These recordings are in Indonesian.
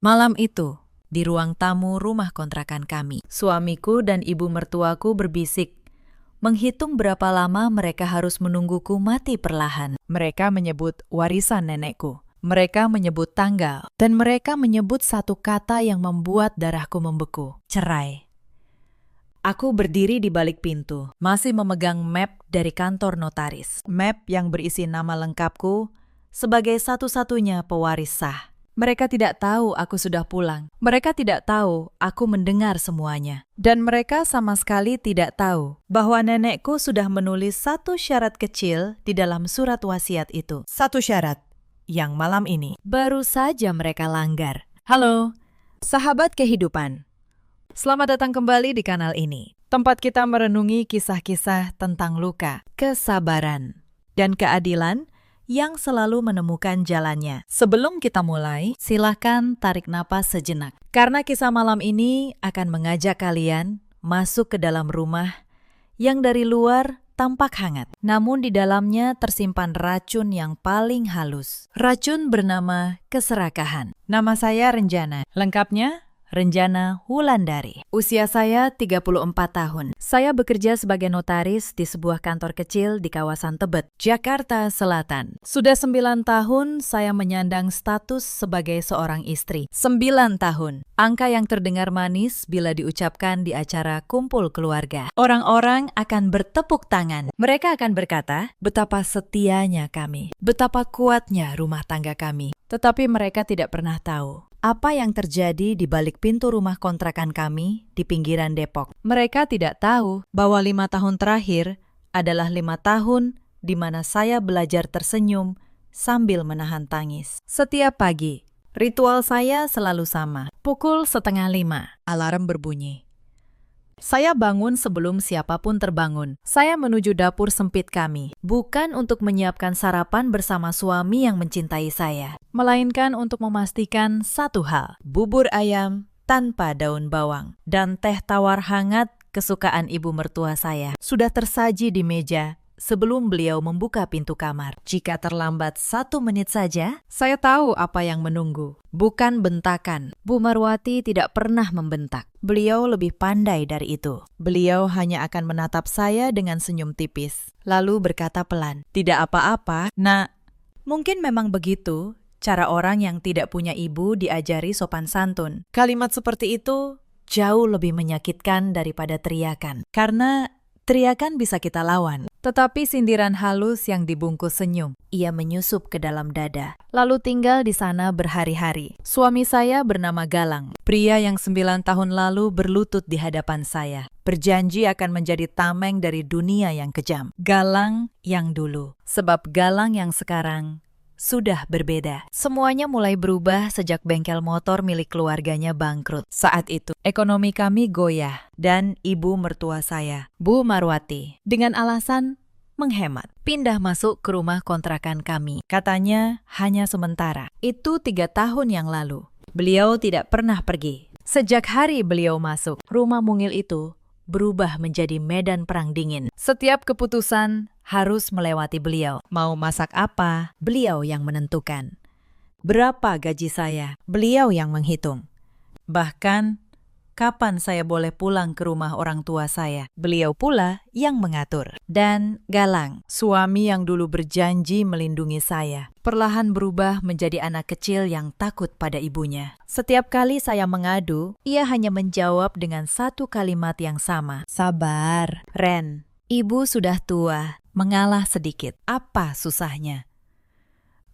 Malam itu, di ruang tamu rumah kontrakan kami, suamiku dan ibu mertuaku berbisik, menghitung berapa lama mereka harus menungguku mati perlahan. Mereka menyebut warisan nenekku. Mereka menyebut tanggal. Dan mereka menyebut satu kata yang membuat darahku membeku. Cerai. Aku berdiri di balik pintu, masih memegang map dari kantor notaris. Map yang berisi nama lengkapku sebagai satu-satunya pewaris sah. Mereka tidak tahu aku sudah pulang. Mereka tidak tahu aku mendengar semuanya. Dan mereka sama sekali tidak tahu bahwa nenekku sudah menulis satu syarat kecil di dalam surat wasiat itu. Satu syarat yang malam ini baru saja mereka langgar. Halo, sahabat kehidupan. Selamat datang kembali di kanal ini. Tempat kita merenungi kisah-kisah tentang luka, kesabaran, dan keadilan yang selalu menemukan jalannya. Sebelum kita mulai, silakan tarik napas sejenak. Karena kisah malam ini akan mengajak kalian masuk ke dalam rumah yang dari luar tampak hangat. Namun di dalamnya tersimpan racun yang paling halus. Racun bernama keserakahan. Nama saya Renjana. Lengkapnya, Renjana Wulandari. Usia saya 34 tahun. Saya bekerja sebagai notaris di sebuah kantor kecil di kawasan Tebet, Jakarta Selatan. Sudah 9 tahun saya menyandang status sebagai seorang istri. 9 tahun. Angka yang terdengar manis bila diucapkan di acara kumpul keluarga. Orang-orang akan bertepuk tangan. Mereka akan berkata, betapa setianya kami, betapa kuatnya rumah tangga kami. Tetapi mereka tidak pernah tahu apa yang terjadi di balik pintu rumah kontrakan kami di pinggiran Depok. Mereka tidak tahu bahwa 5 tahun terakhir adalah 5 tahun di mana saya belajar tersenyum sambil menahan tangis. Setiap pagi, ritual saya selalu sama. Pukul 4:30, alarm berbunyi. Saya bangun sebelum siapapun terbangun. Saya menuju dapur sempit kami, bukan untuk menyiapkan sarapan bersama suami yang mencintai saya, melainkan untuk memastikan satu hal, bubur ayam tanpa daun bawang dan teh tawar hangat kesukaan ibu mertua saya sudah tersaji di meja sebelum beliau membuka pintu kamar. Jika terlambat 1 menit saja, saya tahu apa yang menunggu. Bukan bentakan. Bu Marwati tidak pernah membentak. Beliau lebih pandai dari itu. Beliau hanya akan menatap saya dengan senyum tipis, lalu berkata pelan, "Tidak apa-apa, Nak." Mungkin memang begitu cara orang yang tidak punya ibu diajari sopan santun. Kalimat seperti itu jauh lebih menyakitkan daripada teriakan. Karena teriakan bisa kita lawan, tetapi sindiran halus yang dibungkus senyum, ia menyusup ke dalam dada, lalu tinggal di sana berhari-hari. Suami saya bernama Galang, pria yang 9 tahun lalu berlutut di hadapan saya, berjanji akan menjadi tameng dari dunia yang kejam. Galang yang dulu, sebab Galang yang sekarang sudah berbeda. Semuanya mulai berubah sejak bengkel motor milik keluarganya bangkrut. Saat itu, ekonomi kami goyah dan ibu mertua saya, Bu Marwati, dengan alasan menghemat, pindah masuk ke rumah kontrakan kami. Katanya hanya sementara. Itu 3 tahun yang lalu. Beliau tidak pernah pergi. Sejak hari beliau masuk, rumah mungil itu berubah menjadi medan perang dingin. Setiap keputusan harus melewati beliau. Mau masak apa, beliau yang menentukan. Berapa gaji saya, beliau yang menghitung. Bahkan, kapan saya boleh pulang ke rumah orang tua saya, beliau pula yang mengatur. Dan Galang, suami yang dulu berjanji melindungi saya, perlahan berubah menjadi anak kecil yang takut pada ibunya. Setiap kali saya mengadu, ia hanya menjawab dengan satu kalimat yang sama. Sabar, Ren. Ibu sudah tua, mengalah sedikit. Apa susahnya?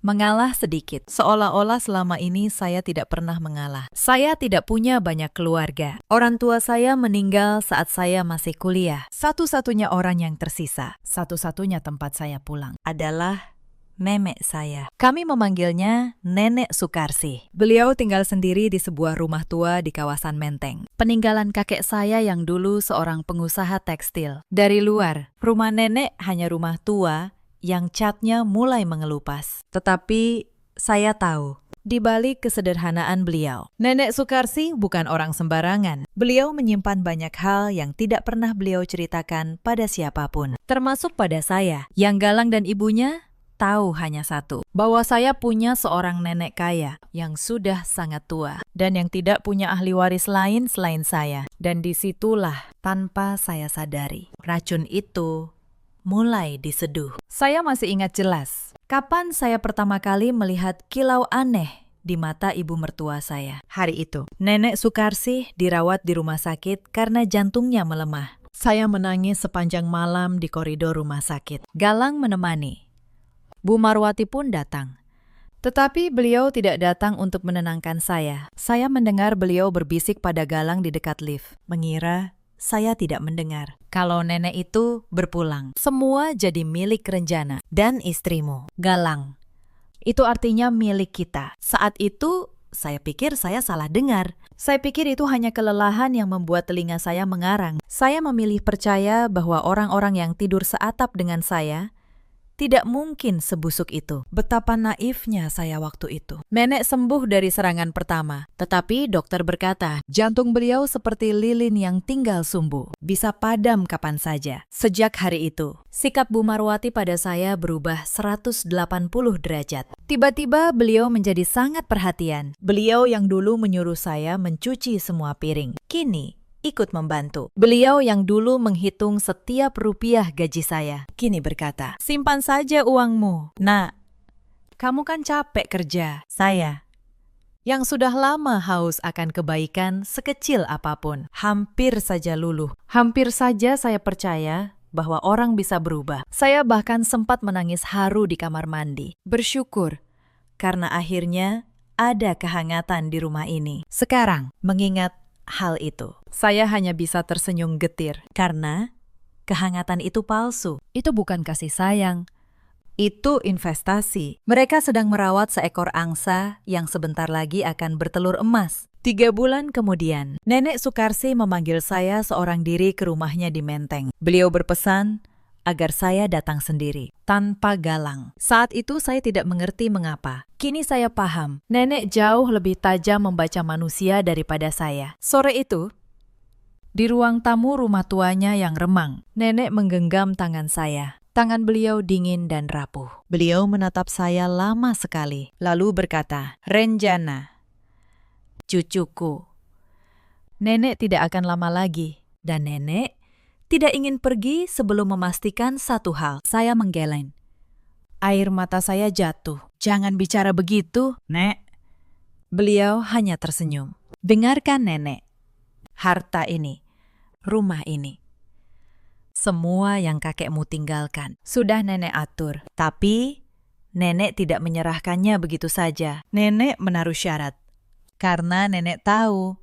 Mengalah sedikit, seolah-olah selama ini saya tidak pernah mengalah. Saya tidak punya banyak keluarga. Orang tua saya meninggal saat saya masih kuliah. Satu-satunya orang yang tersisa, satu-satunya tempat saya pulang, adalah nenek saya. Kami memanggilnya Nenek Sukarsi. Beliau tinggal sendiri di sebuah rumah tua di kawasan Menteng. Peninggalan kakek saya yang dulu seorang pengusaha tekstil. Dari luar, rumah nenek hanya rumah tua yang catnya mulai mengelupas. Tetapi saya tahu, di balik kesederhanaan beliau, Nenek Sukarsi bukan orang sembarangan. Beliau menyimpan banyak hal yang tidak pernah beliau ceritakan pada siapapun, termasuk pada saya. Yang Galang dan ibunya tahu hanya satu, bahwa saya punya seorang nenek kaya yang sudah sangat tua dan yang tidak punya ahli waris lain selain saya. Dan disitulah, tanpa saya sadari, racun itu mulai diseduh. Saya masih ingat jelas kapan saya pertama kali melihat kilau aneh di mata ibu mertua saya. Hari itu, Nenek Sukarsih dirawat di rumah sakit karena jantungnya melemah. Saya menangis sepanjang malam di koridor rumah sakit. Galang menemani. Bu Marwati pun datang. Tetapi beliau tidak datang untuk menenangkan saya. Saya mendengar beliau berbisik pada Galang di dekat lift, mengira saya tidak mendengar. Kalau nenek itu berpulang, semua jadi milik Renjana dan istrimu, Galang. Itu artinya milik kita. Saat itu, saya pikir saya salah dengar. Saya pikir itu hanya kelelahan yang membuat telinga saya mengarang. Saya memilih percaya bahwa orang-orang yang tidur seatap dengan saya tidak mungkin sebusuk itu. Betapa naifnya saya waktu itu. Nenek sembuh dari serangan pertama, tetapi dokter berkata, jantung beliau seperti lilin yang tinggal sumbu, bisa padam kapan saja. Sejak hari itu, sikap Bu Marwati pada saya berubah 180 derajat. Tiba-tiba beliau menjadi sangat perhatian. Beliau yang dulu menyuruh saya mencuci semua piring, kini ikut membantu. Beliau yang dulu menghitung setiap rupiah gaji saya, kini berkata, simpan saja uangmu. Nak, kamu kan capek kerja. Saya, yang sudah lama haus akan kebaikan sekecil apapun, hampir saja luluh. Hampir saja saya percaya bahwa orang bisa berubah. Saya bahkan sempat menangis haru di kamar mandi. Bersyukur, karena akhirnya ada kehangatan di rumah ini. Sekarang, mengingat hal itu, saya hanya bisa tersenyum getir karena kehangatan itu palsu. Itu bukan kasih sayang, itu investasi. Mereka sedang merawat seekor angsa yang sebentar lagi akan bertelur emas. 3 bulan kemudian, Nenek Sukarsih memanggil saya seorang diri ke rumahnya di Menteng. Beliau berpesan agar saya datang sendiri, tanpa Galang. Saat itu saya tidak mengerti mengapa. Kini saya paham, nenek jauh lebih tajam membaca manusia daripada saya. Sore itu, di ruang tamu rumah tuanya yang remang, nenek menggenggam tangan saya. Tangan beliau dingin dan rapuh. Beliau menatap saya lama sekali, lalu berkata, Renjana, cucuku, nenek tidak akan lama lagi, dan nenek tidak ingin pergi sebelum memastikan satu hal. Saya menggeleng. Air mata saya jatuh. Jangan bicara begitu, Nek. Beliau hanya tersenyum. Dengarkan, Nenek. Harta ini, rumah ini, semua yang kakekmu tinggalkan, sudah nenek atur. Tapi, nenek tidak menyerahkannya begitu saja. Nenek menaruh syarat. Karena nenek tahu,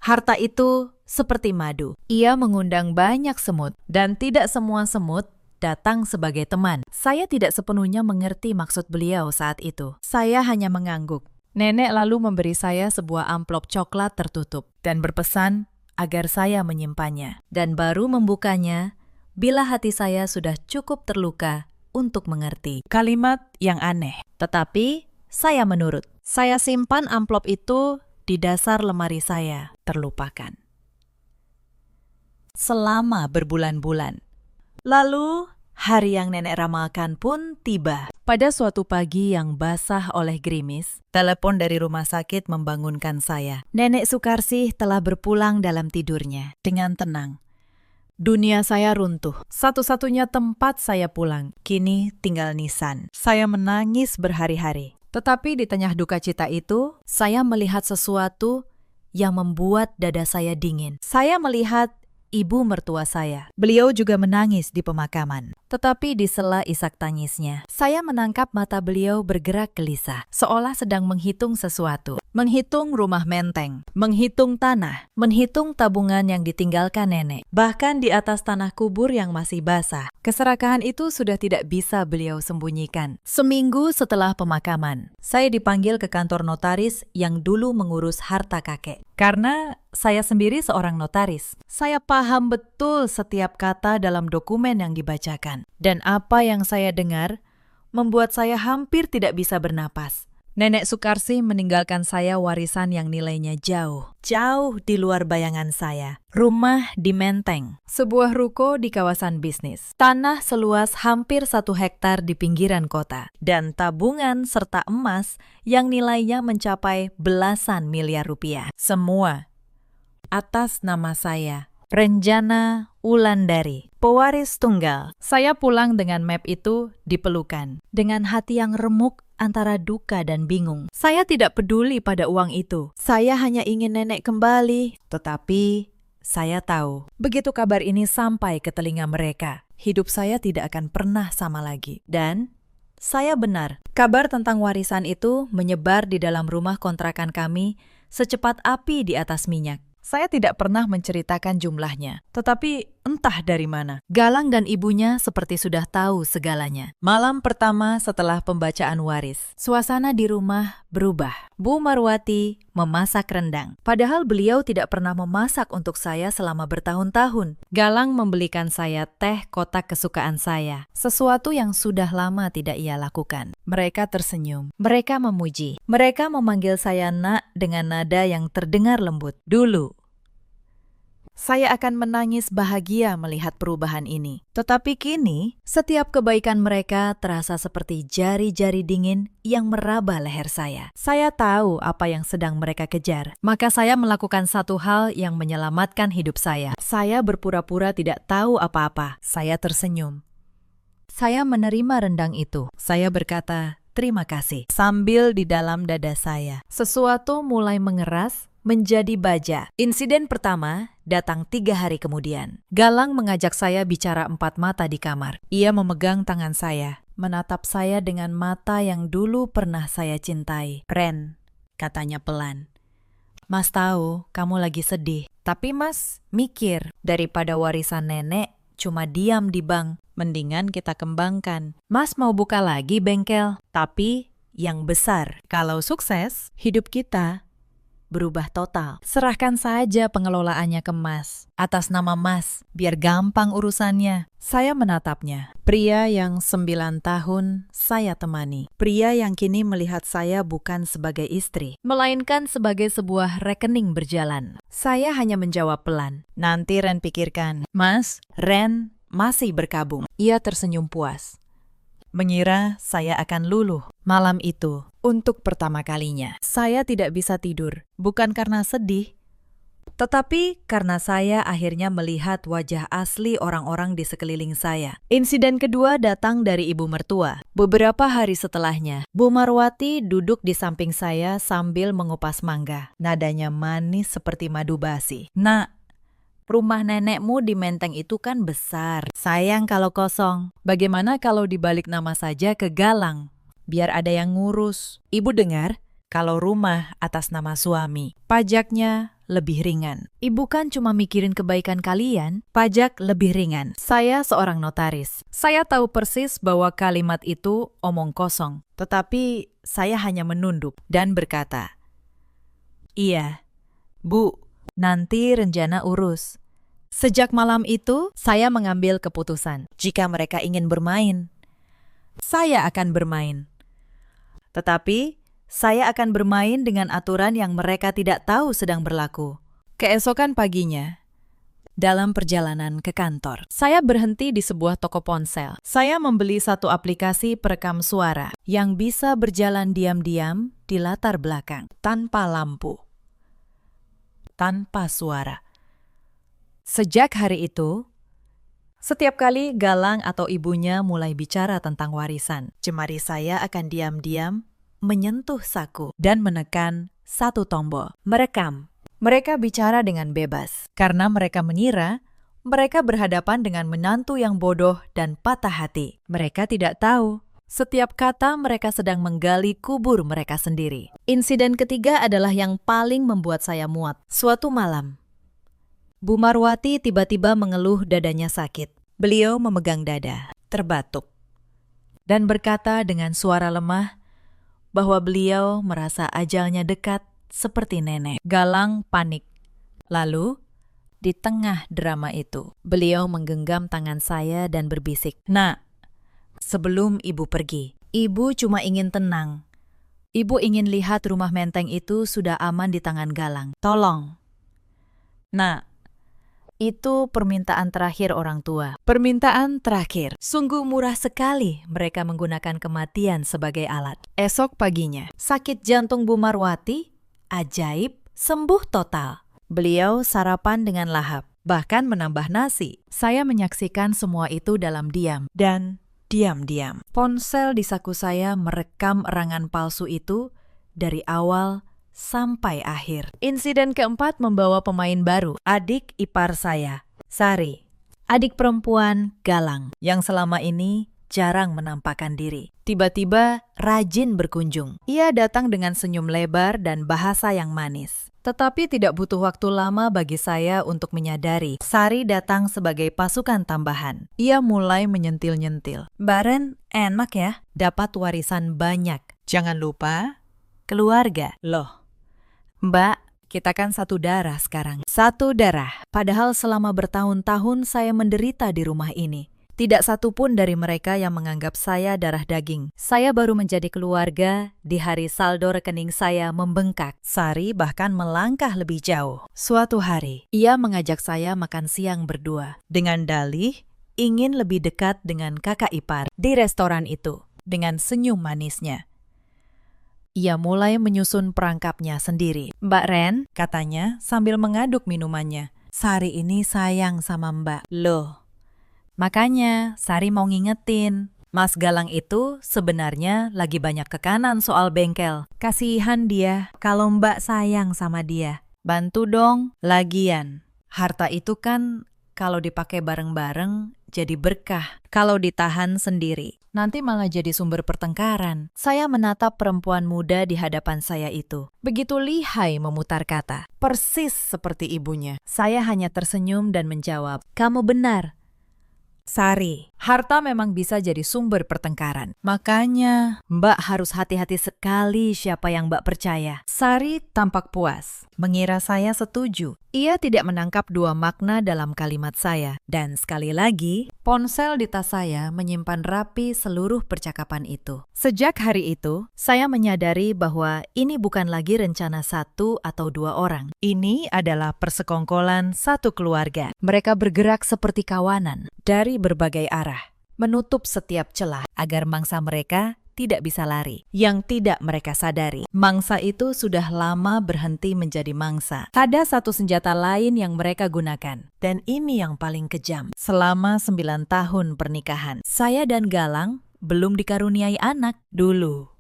harta itu seperti madu. Ia mengundang banyak semut, dan tidak semua semut datang sebagai teman. Saya tidak sepenuhnya mengerti maksud beliau saat itu. Saya hanya mengangguk. Nenek lalu memberi saya sebuah amplop coklat tertutup dan berpesan agar saya menyimpannya. Dan baru membukanya bila hati saya sudah cukup terluka untuk mengerti. Kalimat yang aneh. Tetapi saya menurut. Saya simpan amplop itu di dasar lemari saya, terlupakan. Selama berbulan-bulan. Lalu, hari yang nenek ramalkan pun tiba. Pada suatu pagi yang basah oleh gerimis, telepon dari rumah sakit membangunkan saya. Nenek Sukarsih telah berpulang dalam tidurnya dengan tenang. Dunia saya runtuh. Satu-satunya tempat saya pulang, kini tinggal nisan. Saya menangis berhari-hari. Tetapi di tengah duka cita itu, saya melihat sesuatu yang membuat dada saya dingin. Saya melihat ibu mertua saya. Beliau juga menangis di pemakaman. Tetapi di sela isak tangisnya, saya menangkap mata beliau bergerak gelisah, seolah sedang menghitung sesuatu. Menghitung rumah Menteng, menghitung tanah, menghitung tabungan yang ditinggalkan nenek. Bahkan di atas tanah kubur yang masih basah. Keserakahan itu sudah tidak bisa beliau sembunyikan. Seminggu setelah pemakaman, saya dipanggil ke kantor notaris yang dulu mengurus harta kakek. Karena saya sendiri seorang notaris, saya paham betul setiap kata dalam dokumen yang dibacakan. Dan apa yang saya dengar membuat saya hampir tidak bisa bernapas. Nenek Sukarsi meninggalkan saya warisan yang nilainya jauh di luar bayangan saya. Rumah di Menteng, sebuah ruko di kawasan bisnis, tanah seluas hampir 1 hektar di pinggiran kota, dan tabungan serta emas yang nilainya mencapai belasan miliar rupiah. Semua atas nama saya, Renjana Wulandari, pewaris tunggal. Saya pulang dengan map itu di pelukan, dengan hati yang remuk antara duka dan bingung. Saya tidak peduli pada uang itu. Saya hanya ingin nenek kembali. Tetapi saya tahu, begitu kabar ini sampai ke telinga mereka, hidup saya tidak akan pernah sama lagi. Dan saya benar, kabar tentang warisan itu menyebar di dalam rumah kontrakan kami secepat api di atas minyak. Saya tidak pernah menceritakan jumlahnya, tetapi entah dari mana, Galang dan ibunya seperti sudah tahu segalanya. Malam pertama setelah pembacaan waris, suasana di rumah berubah. Bu Marwati memasak rendang, padahal beliau tidak pernah memasak untuk saya selama bertahun-tahun. Galang membelikan saya teh kotak kesukaan saya, sesuatu yang sudah lama tidak ia lakukan. Mereka tersenyum, mereka memuji, mereka memanggil saya Nak dengan nada yang terdengar lembut. Dulu saya akan menangis bahagia melihat perubahan ini. Tetapi kini, setiap kebaikan mereka terasa seperti jari-jari dingin yang meraba leher saya. Saya tahu apa yang sedang mereka kejar. Maka saya melakukan satu hal yang menyelamatkan hidup saya. Saya berpura-pura tidak tahu apa-apa. Saya tersenyum. Saya menerima rendang itu. Saya berkata, terima kasih. Sambil di dalam dada saya, sesuatu mulai mengeras menjadi baja. Insiden pertama datang 3 hari kemudian. Galang mengajak saya bicara 4 mata di kamar. Ia memegang tangan saya, menatap saya dengan mata yang dulu pernah saya cintai. Ren, katanya pelan. Mas tahu kamu lagi sedih, tapi Mas mikir daripada warisan nenek cuma diam di bank, mendingan kita kembangkan. Mas mau buka lagi bengkel, tapi yang besar. Kalau sukses, hidup kita berubah total. Serahkan saja pengelolaannya ke Mas, atas nama Mas, biar gampang urusannya. Saya menatapnya. Pria yang 9 tahun saya temani. Pria yang kini melihat saya bukan sebagai istri, melainkan sebagai sebuah rekening berjalan. Saya hanya menjawab pelan. Nanti Ren pikirkan. Mas, Ren masih berkabung. Ia tersenyum puas, mengira saya akan luluh. Malam itu, untuk pertama kalinya, saya tidak bisa tidur. Bukan karena sedih, tetapi karena saya akhirnya melihat wajah asli orang-orang di sekeliling saya. Insiden kedua datang dari ibu mertua. Beberapa hari setelahnya, Bu Marwati duduk di samping saya sambil mengupas mangga. Nadanya manis seperti madu basi. Nak, rumah nenekmu di Menteng itu kan besar. Sayang kalau kosong. Bagaimana kalau dibalik nama saja ke Galang? Biar ada yang ngurus. Ibu dengar kalau rumah atas nama suami, pajaknya lebih ringan. Ibu kan cuma mikirin kebaikan kalian, pajak lebih ringan. Saya seorang notaris. Saya tahu persis bahwa kalimat itu omong kosong. Tetapi saya hanya menunduk dan berkata, iya, Bu, nanti Renjana urus. Sejak malam itu, saya mengambil keputusan. Jika mereka ingin bermain, saya akan bermain. Tetapi, saya akan bermain dengan aturan yang mereka tidak tahu sedang berlaku. Keesokan paginya, dalam perjalanan ke kantor, saya berhenti di sebuah toko ponsel. Saya membeli satu aplikasi perekam suara yang bisa berjalan diam-diam di latar belakang, tanpa lampu, tanpa suara. Sejak hari itu, setiap kali Galang atau ibunya mulai bicara tentang warisan, jemari saya akan diam-diam menyentuh saku dan menekan satu tombol, merekam. Mereka bicara dengan bebas, karena mereka mengira mereka berhadapan dengan menantu yang bodoh dan patah hati. Mereka tidak tahu, setiap kata mereka sedang menggali kubur mereka sendiri. Insiden ketiga adalah yang paling membuat saya muak. Suatu malam, Bu Marwati tiba-tiba mengeluh dadanya sakit. Beliau memegang dada, terbatuk, dan berkata dengan suara lemah bahwa beliau merasa ajalnya dekat seperti nenek. Galang panik. Lalu, di tengah drama itu, beliau menggenggam tangan saya dan berbisik, Nak, sebelum ibu pergi, ibu cuma ingin tenang. Ibu ingin lihat rumah menteng itu sudah aman di tangan Galang. Tolong. Nah, itu permintaan terakhir orang tua. Permintaan terakhir. Sungguh murah sekali mereka menggunakan kematian sebagai alat. Esok paginya, sakit jantung Bu Marwati, ajaib, sembuh total. Beliau sarapan dengan lahap, bahkan menambah nasi. Saya menyaksikan semua itu dalam diam. Dan diam-diam. Ponsel di saku saya merekam erangan palsu itu dari awal sampai akhir. Insiden keempat membawa pemain baru, adik ipar saya, Sari. Adik perempuan Galang, yang selama ini jarang menampakkan diri. Tiba-tiba rajin berkunjung. Ia datang dengan senyum lebar dan bahasa yang manis. Tetapi tidak butuh waktu lama bagi saya untuk menyadari Sari datang sebagai pasukan tambahan. Ia mulai menyentil-nyentil. Baren, enak ya, dapat warisan banyak. Jangan lupa, keluarga. Loh, Mbak, kita kan satu darah sekarang. Satu darah. Padahal selama bertahun-tahun saya menderita di rumah ini. Tidak satu pun dari mereka yang menganggap saya darah daging. Saya baru menjadi keluarga di hari saldo rekening saya membengkak. Sari bahkan melangkah lebih jauh. Suatu hari, ia mengajak saya makan siang berdua. Dengan dalih, ingin lebih dekat dengan kakak ipar di restoran itu. Dengan senyum manisnya. Ia mulai menyusun perangkapnya sendiri. Mbak Ren, katanya sambil mengaduk minumannya. Sari ini sayang sama Mbak. Loh. Makanya, Sari mau ngingetin, Mas Galang itu sebenarnya lagi banyak tekanan soal bengkel. Kasihan dia kalau Mbak sayang sama dia. Bantu dong. Lagian, harta itu kan kalau dipakai bareng-bareng jadi berkah. Kalau ditahan sendiri, nanti malah jadi sumber pertengkaran. Saya menatap perempuan muda di hadapan saya itu. Begitu lihai memutar kata. Persis seperti ibunya. Saya hanya tersenyum dan menjawab, kamu benar. Sari, harta memang bisa jadi sumber pertengkaran. Makanya, Mbak harus hati-hati sekali siapa yang Mbak percaya. Sari tampak puas, mengira saya setuju. Ia tidak menangkap dua makna dalam kalimat saya. Dan sekali lagi, ponsel di tas saya menyimpan rapi seluruh percakapan itu. Sejak hari itu, saya menyadari bahwa ini bukan lagi rencana satu atau dua orang. Ini adalah persekongkolan satu keluarga. Mereka bergerak seperti kawanan dari berbagai arah, menutup setiap celah agar mangsa mereka tidak bisa lari. Yang tidak mereka sadari, mangsa itu sudah lama berhenti menjadi mangsa. Ada satu senjata lain yang mereka gunakan, dan ini yang paling kejam. Selama 9 tahun pernikahan, saya dan Galang belum dikaruniai anak dulu.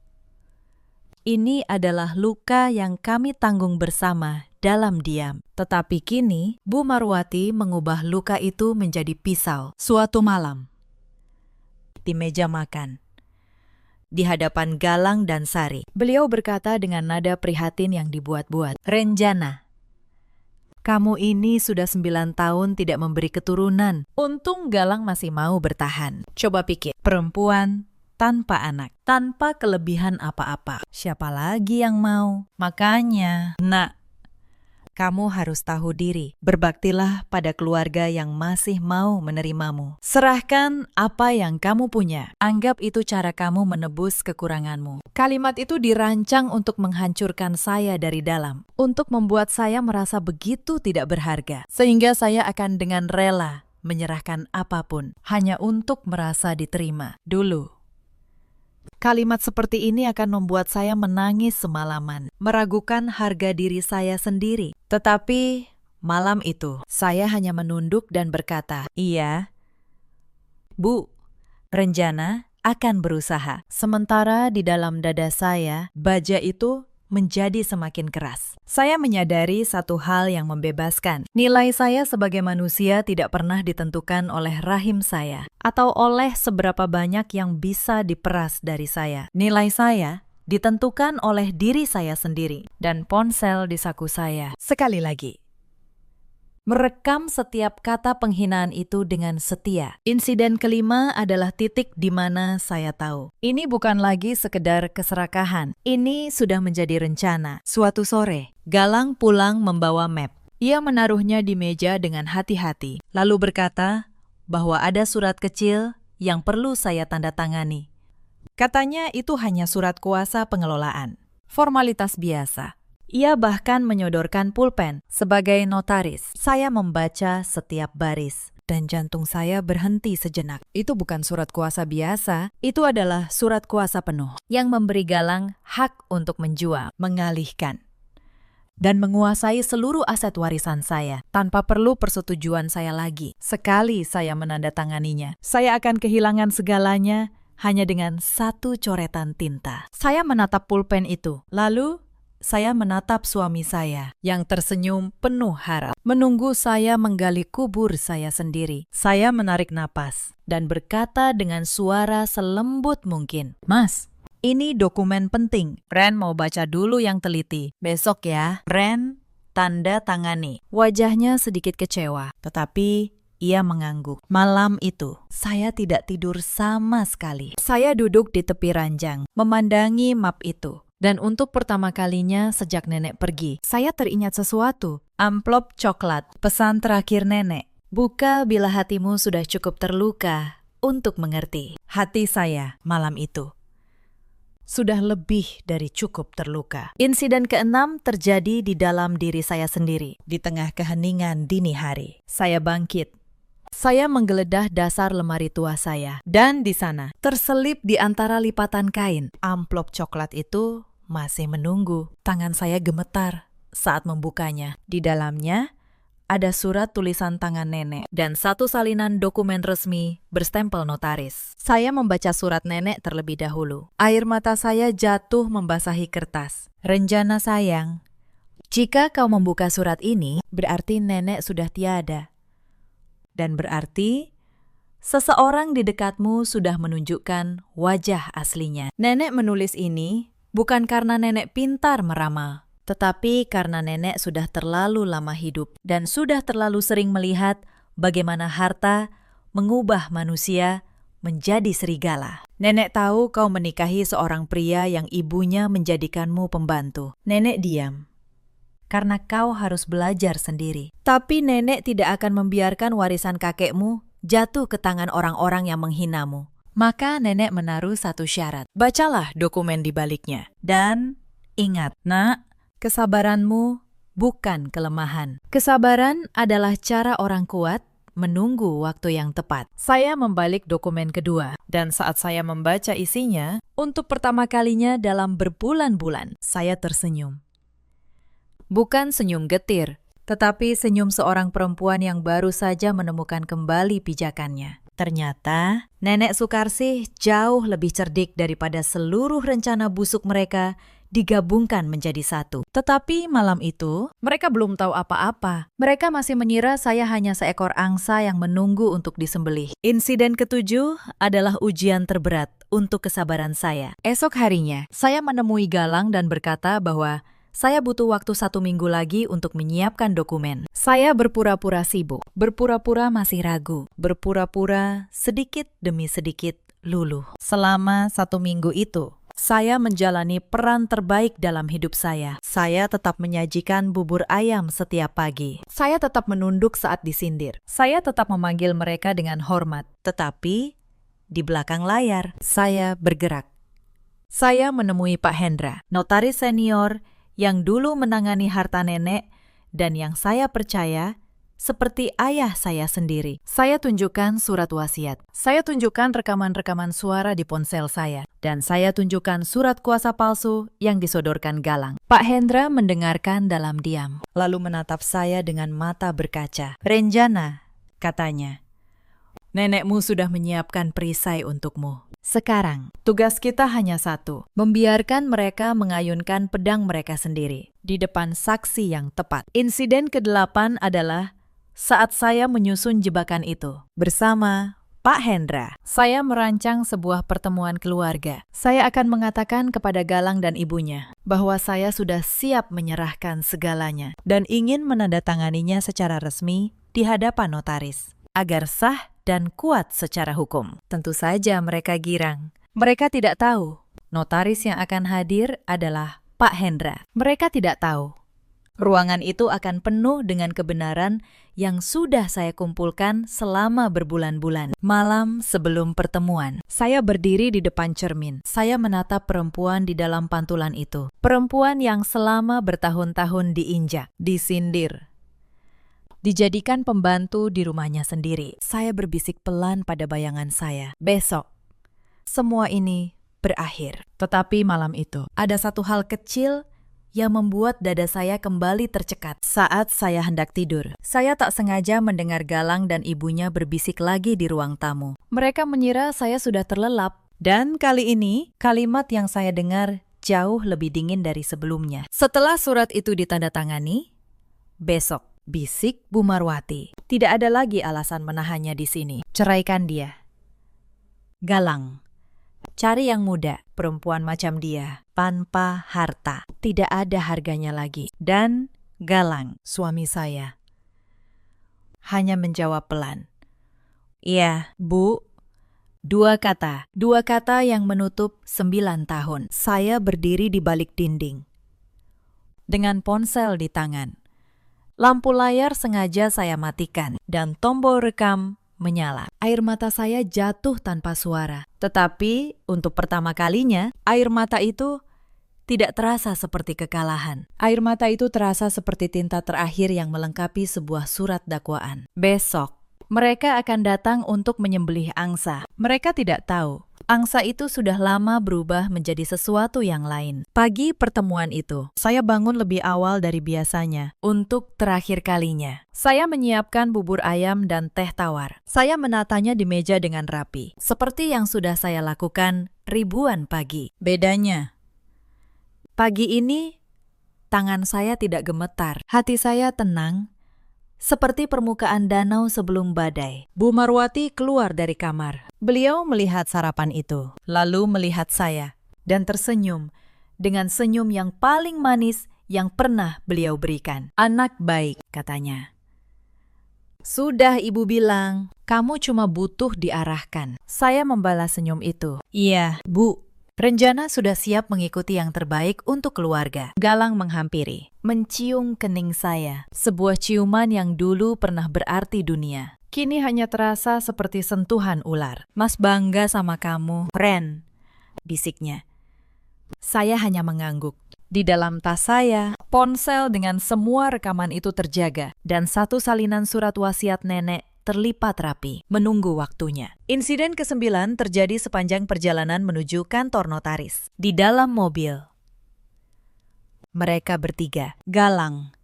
Ini adalah luka yang kami tanggung bersama dalam diam. Tetapi kini, Bu Marwati mengubah luka itu menjadi pisau. Suatu malam, di meja makan, di hadapan Galang dan Sari, beliau berkata dengan nada prihatin yang dibuat-buat, Renjana, kamu ini sudah 9 tahun tidak memberi keturunan. Untung Galang masih mau bertahan. Coba pikir, perempuan tanpa anak, tanpa kelebihan apa-apa. Siapa lagi yang mau? Makanya, nak, kamu harus tahu diri. Berbaktilah pada keluarga yang masih mau menerimamu. Serahkan apa yang kamu punya. Anggap itu cara kamu menebus kekuranganmu. Kalimat itu dirancang untuk menghancurkan saya dari dalam. Untuk membuat saya merasa begitu tidak berharga. Sehingga saya akan dengan rela menyerahkan apapun. Hanya untuk merasa diterima. Dulu, kalimat seperti ini akan membuat saya menangis semalaman, meragukan harga diri saya sendiri. Tetapi malam itu, saya hanya menunduk dan berkata, iya, Bu, Renjana akan berusaha. Sementara di dalam dada saya, baja itu menjadi semakin keras. Saya menyadari satu hal yang membebaskan. Nilai saya sebagai manusia tidak pernah ditentukan oleh rahim saya atau oleh seberapa banyak yang bisa diperas dari saya. Nilai saya ditentukan oleh diri saya sendiri dan ponsel di saku saya. Sekali lagi, merekam setiap kata penghinaan itu dengan setia. Insiden kelima adalah titik di mana saya tahu. Ini bukan lagi sekedar keserakahan. Ini sudah menjadi rencana. Suatu sore, Galang pulang membawa map. Ia menaruhnya di meja dengan hati-hati, lalu berkata bahwa ada surat kecil yang perlu saya tanda tangani. Katanya itu hanya surat kuasa pengelolaan, formalitas biasa. Ia bahkan menyodorkan pulpen sebagai notaris. Saya membaca setiap baris, dan jantung saya berhenti sejenak. Itu bukan surat kuasa biasa, itu adalah surat kuasa penuh yang memberi Galang hak untuk menjual, mengalihkan, dan menguasai seluruh aset warisan saya tanpa perlu persetujuan saya lagi. Sekali saya menandatanganinya, saya akan kehilangan segalanya hanya dengan satu coretan tinta. Saya menatap pulpen itu, lalu saya menatap suami saya yang tersenyum penuh harap, menunggu saya menggali kubur saya sendiri. Saya menarik napas dan berkata dengan suara selembut mungkin, "Mas, ini dokumen penting. Ren mau baca dulu yang teliti. Besok ya." Ren tanda tangani. Wajahnya sedikit kecewa, tetapi ia mengangguk. Malam itu, saya tidak tidur sama sekali. Saya duduk di tepi ranjang, memandangi map itu. Dan untuk pertama kalinya sejak nenek pergi, saya teringat sesuatu. Amplop coklat, pesan terakhir nenek. Buka bila hatimu sudah cukup terluka untuk mengerti. Hati saya malam itu sudah lebih dari cukup terluka. Insiden keenam terjadi di dalam diri saya sendiri. Di tengah keheningan dini hari, saya bangkit. Saya menggeledah dasar lemari tua saya. Dan di sana, terselip di antara lipatan kain, amplop coklat itu masih menunggu. Tangan saya gemetar saat membukanya. Di dalamnya ada surat tulisan tangan nenek dan satu salinan dokumen resmi berstempel notaris. Saya membaca surat nenek terlebih dahulu. Air mata saya jatuh membasahi kertas. "Renjana sayang, jika kau membuka surat ini, berarti nenek sudah tiada. Dan berarti seseorang di dekatmu sudah menunjukkan wajah aslinya." Nenek menulis ini bukan karena nenek pintar meramal, tetapi karena nenek sudah terlalu lama hidup dan sudah terlalu sering melihat bagaimana harta mengubah manusia menjadi serigala. Nenek tahu kau menikahi seorang pria yang ibunya menjadikanmu pembantu. Nenek diam karena kau harus belajar sendiri. Tapi nenek tidak akan membiarkan warisan kakekmu jatuh ke tangan orang-orang yang menghinamu. Maka nenek menaruh satu syarat. Bacalah dokumen di baliknya. Dan ingat, nak, kesabaranmu bukan kelemahan. Kesabaran adalah cara orang kuat menunggu waktu yang tepat. Saya membalik dokumen kedua. Dan saat saya membaca isinya, untuk pertama kalinya dalam berbulan-bulan, saya tersenyum. Bukan senyum getir, tetapi senyum seorang perempuan yang baru saja menemukan kembali pijakannya. Ternyata, Nenek Sukarsih jauh lebih cerdik daripada seluruh rencana busuk mereka digabungkan menjadi satu. Tetapi malam itu, mereka belum tahu apa-apa. Mereka masih mengira saya hanya seekor angsa yang menunggu untuk disembelih. Insiden ketujuh adalah ujian terberat untuk kesabaran saya. Esok harinya, saya menemui Galang dan berkata bahwa saya butuh waktu 1 minggu lagi untuk menyiapkan dokumen. Saya berpura-pura sibuk, berpura-pura masih ragu, berpura-pura sedikit demi sedikit luluh. Selama 1 minggu itu, saya menjalani peran terbaik dalam hidup saya. Saya tetap menyajikan bubur ayam setiap pagi. Saya tetap menunduk saat disindir. Saya tetap memanggil mereka dengan hormat. Tetapi, di belakang layar, saya bergerak. Saya menemui Pak Hendra, notaris senior yang dulu menangani harta nenek dan yang saya percaya seperti ayah saya sendiri. Saya tunjukkan surat wasiat. Saya tunjukkan rekaman-rekaman suara di ponsel saya. Dan saya tunjukkan surat kuasa palsu yang disodorkan Galang. Pak Hendra mendengarkan dalam diam, lalu menatap saya dengan mata berkaca. "Renjana," katanya, "nenekmu sudah menyiapkan perisai untukmu. Sekarang, tugas kita hanya satu, membiarkan mereka mengayunkan pedang mereka sendiri di depan saksi yang tepat." Insiden ke-8 adalah saat saya menyusun jebakan itu bersama Pak Hendra. Saya merancang sebuah pertemuan keluarga. Saya akan mengatakan kepada Galang dan ibunya bahwa saya sudah siap menyerahkan segalanya dan ingin menandatanganinya secara resmi di hadapan notaris agar sah dan kuat secara hukum. Tentu saja mereka girang. Mereka tidak tahu notaris yang akan hadir adalah Pak Hendra. Mereka tidak tahu Ruangan itu akan penuh dengan kebenaran yang sudah saya kumpulkan selama berbulan-bulan. Malam sebelum pertemuan, saya berdiri di depan cermin. Saya menatap perempuan di dalam pantulan itu. Perempuan yang selama bertahun-tahun diinjak, disindir, dijadikan pembantu di rumahnya sendiri. Saya berbisik pelan pada bayangan saya. Besok, semua ini berakhir. Tetapi malam itu, ada satu hal kecil yang membuat dada saya kembali tercekat. Saat saya hendak tidur, saya tak sengaja mendengar Galang dan ibunya berbisik lagi di ruang tamu. Mereka mengira saya sudah terlelap. Dan kali ini, kalimat yang saya dengar jauh lebih dingin dari sebelumnya. Setelah surat itu ditandatangani, besok, bisik Bu Marwati, tidak ada lagi alasan menahannya di sini. Ceraikan dia. Galang, cari yang muda, perempuan macam dia, tanpa harta. Tidak ada harganya lagi. Dan Galang, suami saya, hanya menjawab pelan. Iya, Bu. Dua kata yang menutup 9 tahun. Saya berdiri di balik dinding, dengan ponsel di tangan. Lampu layar sengaja saya matikan, dan tombol rekam menyala. Air mata saya jatuh tanpa suara. Tetapi untuk pertama kalinya, air mata itu tidak terasa seperti kekalahan. Air mata itu terasa seperti tinta terakhir yang melengkapi sebuah surat dakwaan. Besok, mereka akan datang untuk menyembelih angsa. Mereka tidak tahu, angsa itu sudah lama berubah menjadi sesuatu yang lain. Pagi pertemuan itu, saya bangun lebih awal dari biasanya. Untuk terakhir kalinya, saya menyiapkan bubur ayam dan teh tawar. Saya menatanya di meja dengan rapi, seperti yang sudah saya lakukan ribuan pagi. Bedanya, pagi ini, tangan saya tidak gemetar. Hati saya tenang, seperti permukaan danau sebelum badai. Bu Marwati keluar dari kamar. Beliau melihat sarapan itu, lalu melihat saya, dan tersenyum dengan senyum yang paling manis yang pernah beliau berikan. Anak baik, katanya. Sudah ibu bilang, kamu cuma butuh diarahkan. Saya membalas senyum itu. Iya, Bu. Renjana sudah siap mengikuti yang terbaik untuk keluarga. Galang menghampiri, mencium kening saya. Sebuah ciuman yang dulu pernah berarti dunia, kini hanya terasa seperti sentuhan ular. Mas bangga sama kamu, Ren, bisiknya. Saya hanya mengangguk. Di dalam tas saya, ponsel dengan semua rekaman itu terjaga, dan satu salinan surat wasiat nenek terlipat rapi, menunggu waktunya. Insiden ke-9 terjadi sepanjang perjalanan menuju kantor notaris. Di dalam mobil, mereka bertiga, Galang,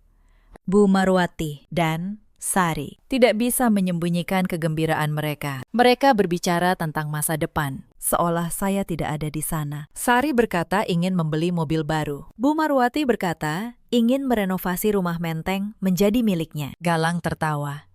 Bu Marwati, dan Sari, tidak bisa menyembunyikan kegembiraan mereka. Mereka berbicara tentang masa depan, seolah saya tidak ada di sana. Sari berkata ingin membeli mobil baru. Bu Marwati berkata ingin merenovasi rumah menteng menjadi miliknya. Galang tertawa,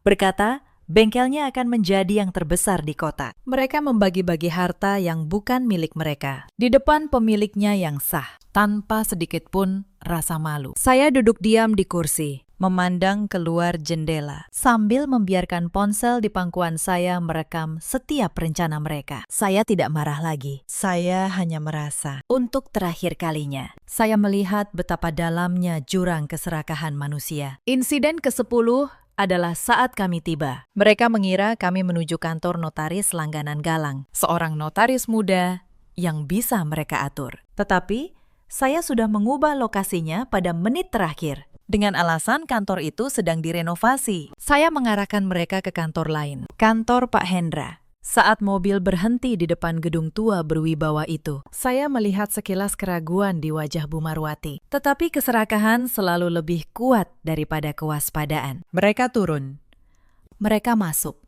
berkata, bengkelnya akan menjadi yang terbesar di kota. Mereka membagi-bagi harta yang bukan milik mereka, di depan pemiliknya yang sah, tanpa sedikit pun rasa malu. Saya duduk diam di kursi, memandang keluar jendela, sambil membiarkan ponsel di pangkuan saya merekam setiap rencana mereka. Saya tidak marah lagi. Saya hanya merasa, untuk terakhir kalinya, saya melihat betapa dalamnya jurang keserakahan manusia. Insiden ke-10 adalah saat kami tiba. Mereka mengira kami menuju kantor notaris langganan Galang, seorang notaris muda yang bisa mereka atur. Tetapi, saya sudah mengubah lokasinya pada menit terakhir. Dengan alasan kantor itu sedang direnovasi, saya mengarahkan mereka ke kantor lain, kantor Pak Hendra. Saat mobil berhenti di depan gedung tua berwibawa itu, saya melihat sekilas keraguan di wajah Bu Marwati. Tetapi keserakahan selalu lebih kuat daripada kewaspadaan. Mereka turun. Mereka masuk.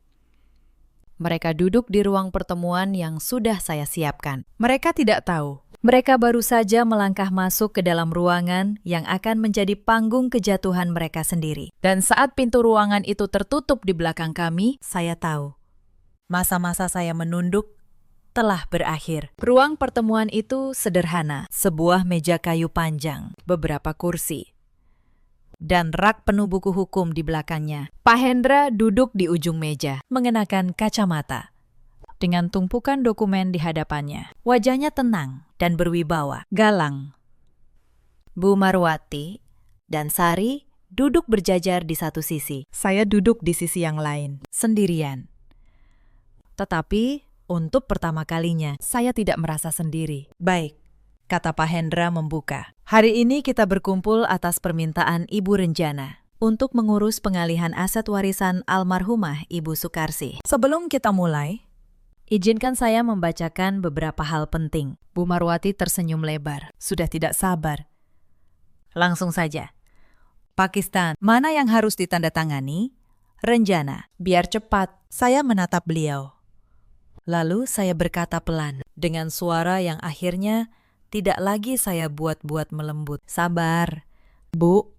Mereka duduk di ruang pertemuan yang sudah saya siapkan. Mereka tidak tahu. Mereka baru saja melangkah masuk ke dalam ruangan yang akan menjadi panggung kejatuhan mereka sendiri. Dan saat pintu ruangan itu tertutup di belakang kami, saya tahu. Masa-masa saya menunduk telah berakhir. Ruang pertemuan itu sederhana, sebuah meja kayu panjang, beberapa kursi, dan rak penuh buku hukum di belakangnya. Pak Hendra duduk di ujung meja, mengenakan kacamata, dengan tumpukan dokumen di hadapannya. Wajahnya tenang dan berwibawa. Galang, Bu Marwati, dan Sari duduk berjajar di satu sisi. Saya duduk di sisi yang lain, sendirian. Tetapi untuk pertama kalinya, saya tidak merasa sendiri. Baik, kata Pak Hendra membuka. Hari ini kita berkumpul atas permintaan Ibu Renjana untuk mengurus pengalihan aset warisan almarhumah Ibu Sukarsih. Sebelum kita mulai, izinkan saya membacakan beberapa hal penting. Bu Marwati tersenyum lebar. Sudah tidak sabar. Langsung saja. Pakistan, mana yang harus ditandatangani? Renjana, biar cepat. Saya menatap beliau. Lalu saya berkata pelan, dengan suara yang akhirnya tidak lagi saya buat-buat melembut. Sabar, Bu.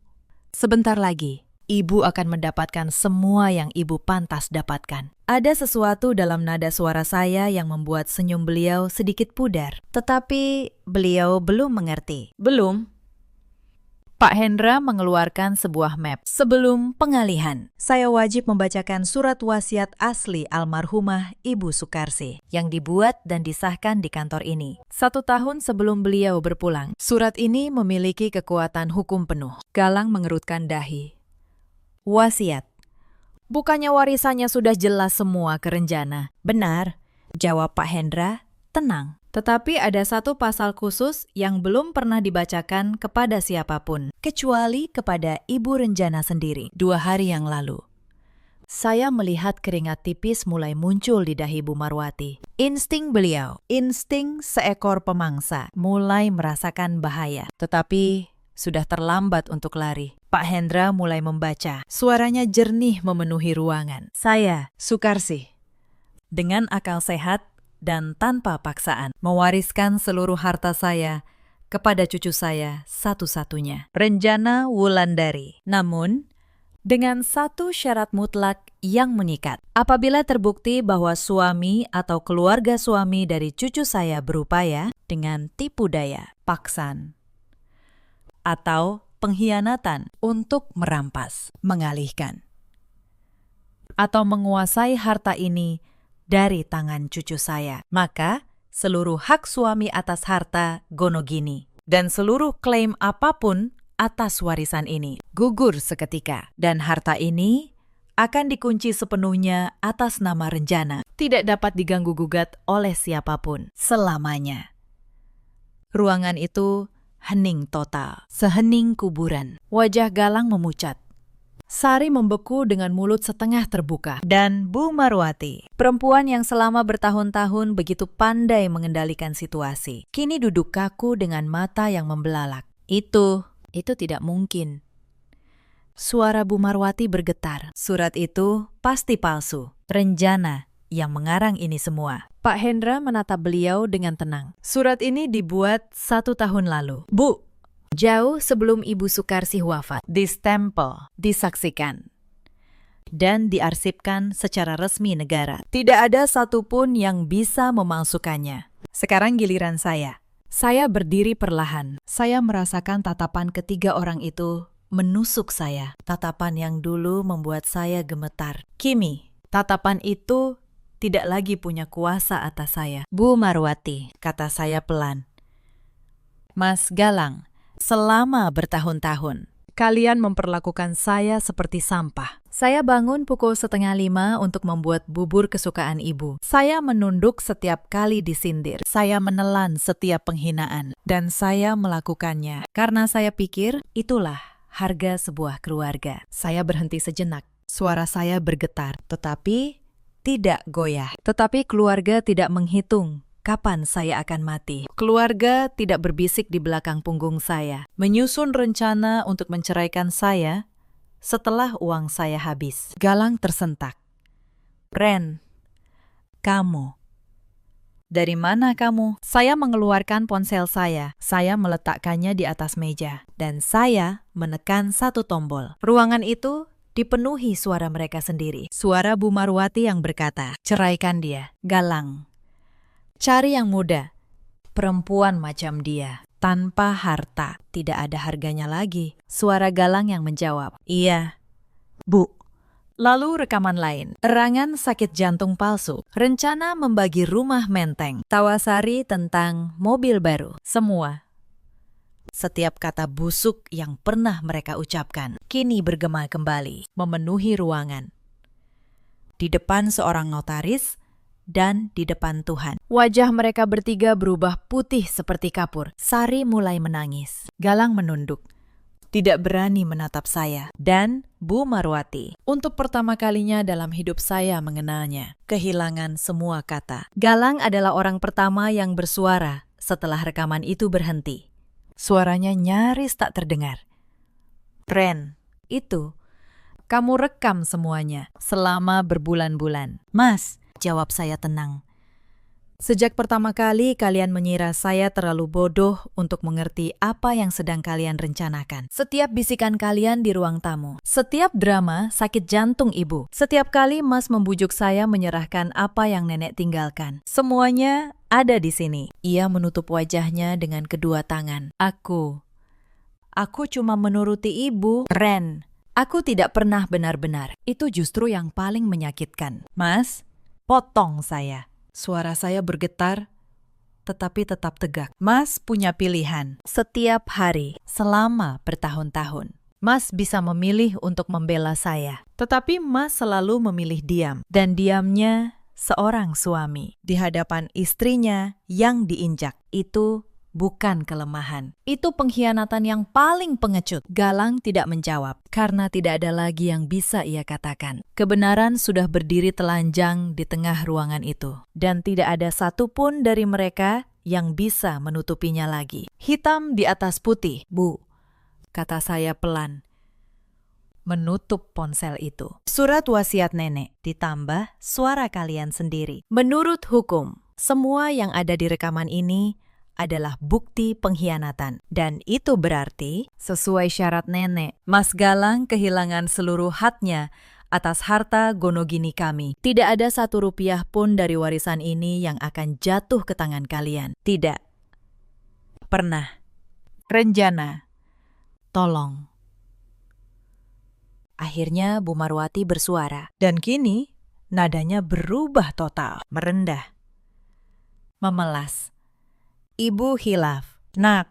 Sebentar lagi, Ibu akan mendapatkan semua yang Ibu pantas dapatkan. Ada sesuatu dalam nada suara saya yang membuat senyum beliau sedikit pudar. Tetapi beliau belum mengerti. Belum. Pak Hendra mengeluarkan sebuah map. Sebelum pengalihan, saya wajib membacakan surat wasiat asli almarhumah Ibu Sukarsih yang dibuat dan disahkan di kantor ini 1 tahun sebelum beliau berpulang. Surat ini memiliki kekuatan hukum penuh. Galang mengerutkan dahi. Wasiat. Bukannya warisannya sudah jelas semua ke Renjana? Benar, jawab Pak Hendra, tenang. Tetapi ada satu pasal khusus yang belum pernah dibacakan kepada siapapun, kecuali kepada Ibu Renjana sendiri 2 hari yang lalu. Saya melihat keringat tipis mulai muncul di dahi Bu Marwati. Insting beliau, insting seekor pemangsa, mulai merasakan bahaya. Tetapi sudah terlambat untuk lari. Pak Hendra mulai membaca. Suaranya jernih memenuhi ruangan. Saya, Sukarsih, dengan akal sehat dan tanpa paksaan, mewariskan seluruh harta saya kepada cucu saya satu-satunya, Renjana Wulandari. Namun, dengan satu syarat mutlak yang mengikat. Apabila terbukti bahwa suami atau keluarga suami dari cucu saya berupaya dengan tipu daya, paksaan, atau pengkhianatan untuk merampas, mengalihkan, atau menguasai harta ini dari tangan cucu saya, maka seluruh hak suami atas harta Gonogini dan seluruh klaim apapun atas warisan ini gugur seketika, dan harta ini akan dikunci sepenuhnya atas nama Renjana, tidak dapat diganggu-gugat oleh siapapun selamanya. Ruangan itu hening total, sehening kuburan. Wajah Galang memucat. Sari membeku dengan mulut setengah terbuka. Dan Bu Marwati, perempuan yang selama bertahun-tahun begitu pandai mengendalikan situasi, kini duduk kaku dengan mata yang membelalak. Itu tidak mungkin. Suara Bu Marwati bergetar. Surat itu pasti palsu. Renjana yang mengarang ini semua. Pak Hendra menatap beliau dengan tenang. Surat ini dibuat 1 tahun lalu. Bu, jauh sebelum Ibu Sukarsih wafat, distempel, disaksikan, dan diarsipkan secara resmi negara. Tidak ada satupun yang bisa memalsukannya. Sekarang giliran saya. Saya berdiri perlahan. Saya merasakan tatapan ketiga orang itu menusuk saya. Tatapan yang dulu membuat saya gemetar. Kini, tatapan itu tidak lagi punya kuasa atas saya. Bu Marwati, kata saya pelan. Mas Galang, selama bertahun-tahun, kalian memperlakukan saya seperti sampah. Saya bangun pukul 4:30 untuk membuat bubur kesukaan ibu. Saya menunduk setiap kali disindir. Saya menelan setiap penghinaan. Dan saya melakukannya karena saya pikir itulah harga sebuah keluarga. Saya berhenti sejenak. Suara saya bergetar, tetapi tidak goyah. Tetapi keluarga tidak menghitung kapan saya akan mati. Keluarga tidak berbisik di belakang punggung saya, menyusun rencana untuk menceraikan saya setelah uang saya habis. Galang tersentak. Ren, kamu. Dari mana kamu? Saya mengeluarkan ponsel saya. Saya meletakkannya di atas meja. Dan saya menekan satu tombol. Ruangan itu dipenuhi suara mereka sendiri. Suara Bu Marwati yang berkata, ceraikan dia. Galang, cari yang muda. Perempuan macam dia, tanpa harta, tidak ada harganya lagi. Suara Galang yang menjawab, iya, Bu. Lalu rekaman lain, erangan sakit jantung palsu, rencana membagi rumah menteng, tawa Sari tentang mobil baru, semua. Setiap kata busuk yang pernah mereka ucapkan kini bergema kembali, memenuhi ruangan. Di depan seorang notaris dan di depan Tuhan. Wajah mereka bertiga berubah putih seperti kapur. Sari mulai menangis. Galang menunduk, tidak berani menatap saya. Dan Bu Marwati, untuk pertama kalinya dalam hidup saya mengenalnya, kehilangan semua kata. Galang adalah orang pertama yang bersuara setelah rekaman itu berhenti. Suaranya nyaris tak terdengar. Ren, itu kamu rekam semuanya selama berbulan-bulan. Mas, jawab saya tenang. Sejak pertama kali kalian mengira saya terlalu bodoh untuk mengerti apa yang sedang kalian rencanakan. Setiap bisikan kalian di ruang tamu, setiap drama sakit jantung ibu, setiap kali Mas membujuk saya menyerahkan apa yang nenek tinggalkan. Semuanya ada di sini. Ia menutup wajahnya dengan kedua tangan. Aku cuma menuruti ibu. Ren, aku tidak pernah benar-benar. Itu justru yang paling menyakitkan. Mas, potong saya. Suara saya bergetar, tetapi tetap tegak. Mas punya pilihan. Setiap hari, selama bertahun-tahun. Mas bisa memilih untuk membela saya. Tetapi Mas selalu memilih diam. Dan diamnya seorang suami. Di hadapan istrinya yang diinjak. Itu bukan kelemahan. Itu pengkhianatan yang paling pengecut. Galang tidak menjawab, karena tidak ada lagi yang bisa ia katakan. Kebenaran sudah berdiri telanjang di tengah ruangan itu. Dan tidak ada satupun dari mereka yang bisa menutupinya lagi. Hitam di atas putih. Bu, kata saya pelan, menutup ponsel itu. Surat wasiat nenek, ditambah suara kalian sendiri. Menurut hukum, semua yang ada di rekaman ini adalah bukti pengkhianatan. Dan itu berarti, sesuai syarat nenek, Mas Galang kehilangan seluruh haknya atas harta gonogini kami. Tidak ada 1 rupiah pun dari warisan ini yang akan jatuh ke tangan kalian. Tidak. Pernah. Renjana, tolong. Akhirnya Bu Marwati bersuara. Dan kini, nadanya berubah total. Merendah. Memelas. Ibu hilaf. Nak,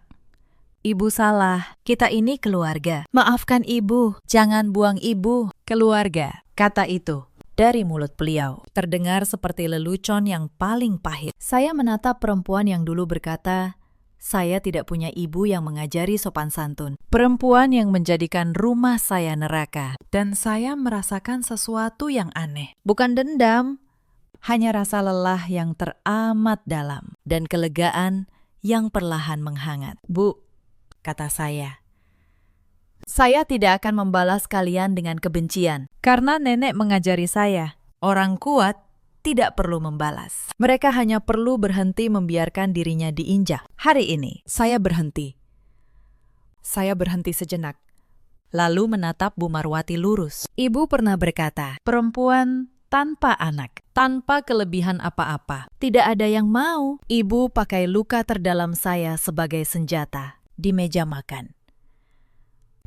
ibu salah. Kita ini keluarga. Maafkan ibu. Jangan buang ibu. Keluarga, kata itu dari mulut beliau. Terdengar seperti lelucon yang paling pahit. Saya menatap perempuan yang dulu berkata, saya tidak punya ibu yang mengajari sopan santun. Perempuan yang menjadikan rumah saya neraka. Dan saya merasakan sesuatu yang aneh. Bukan dendam, hanya rasa lelah yang teramat dalam. Dan kelegaan yang perlahan menghangat. Bu, kata saya tidak akan membalas kalian dengan kebencian. Karena nenek mengajari saya, orang kuat tidak perlu membalas. Mereka hanya perlu berhenti membiarkan dirinya diinjak. Hari ini, saya berhenti. Saya berhenti sejenak. Lalu menatap Bu Marwati lurus. Ibu pernah berkata, perempuan tanpa anak, tanpa kelebihan apa-apa. Tidak ada yang mau. Ibu pakai luka terdalam saya sebagai senjata di meja makan.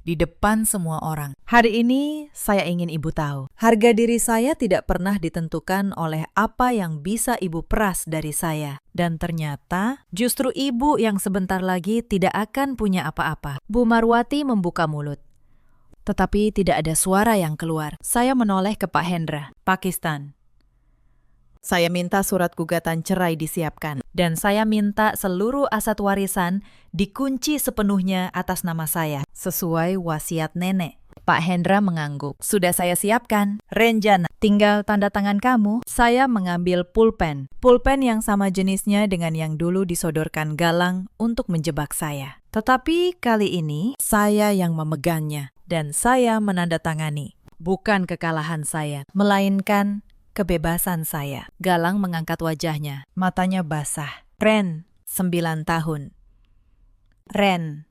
Di depan semua orang. Hari ini saya ingin ibu tahu, harga diri saya tidak pernah ditentukan oleh apa yang bisa ibu peras dari saya. Dan ternyata justru ibu yang sebentar lagi tidak akan punya apa-apa. Bu Marwati membuka mulut. Tetapi tidak ada suara yang keluar. Saya menoleh ke Pak Hendra, Pakistan. Saya minta surat gugatan cerai disiapkan. Dan saya minta seluruh aset warisan dikunci sepenuhnya atas nama saya, sesuai wasiat nenek. Pak Hendra mengangguk. Sudah saya siapkan. Renjana, tinggal tanda tangan kamu. Saya mengambil pulpen. Pulpen yang sama jenisnya dengan yang dulu disodorkan Galang untuk menjebak saya. Tetapi kali ini saya yang memegangnya. Dan saya menandatangani. Bukan kekalahan saya, melainkan kebebasan saya. Galang mengangkat wajahnya. Matanya basah. Ren, 9 tahun. Ren,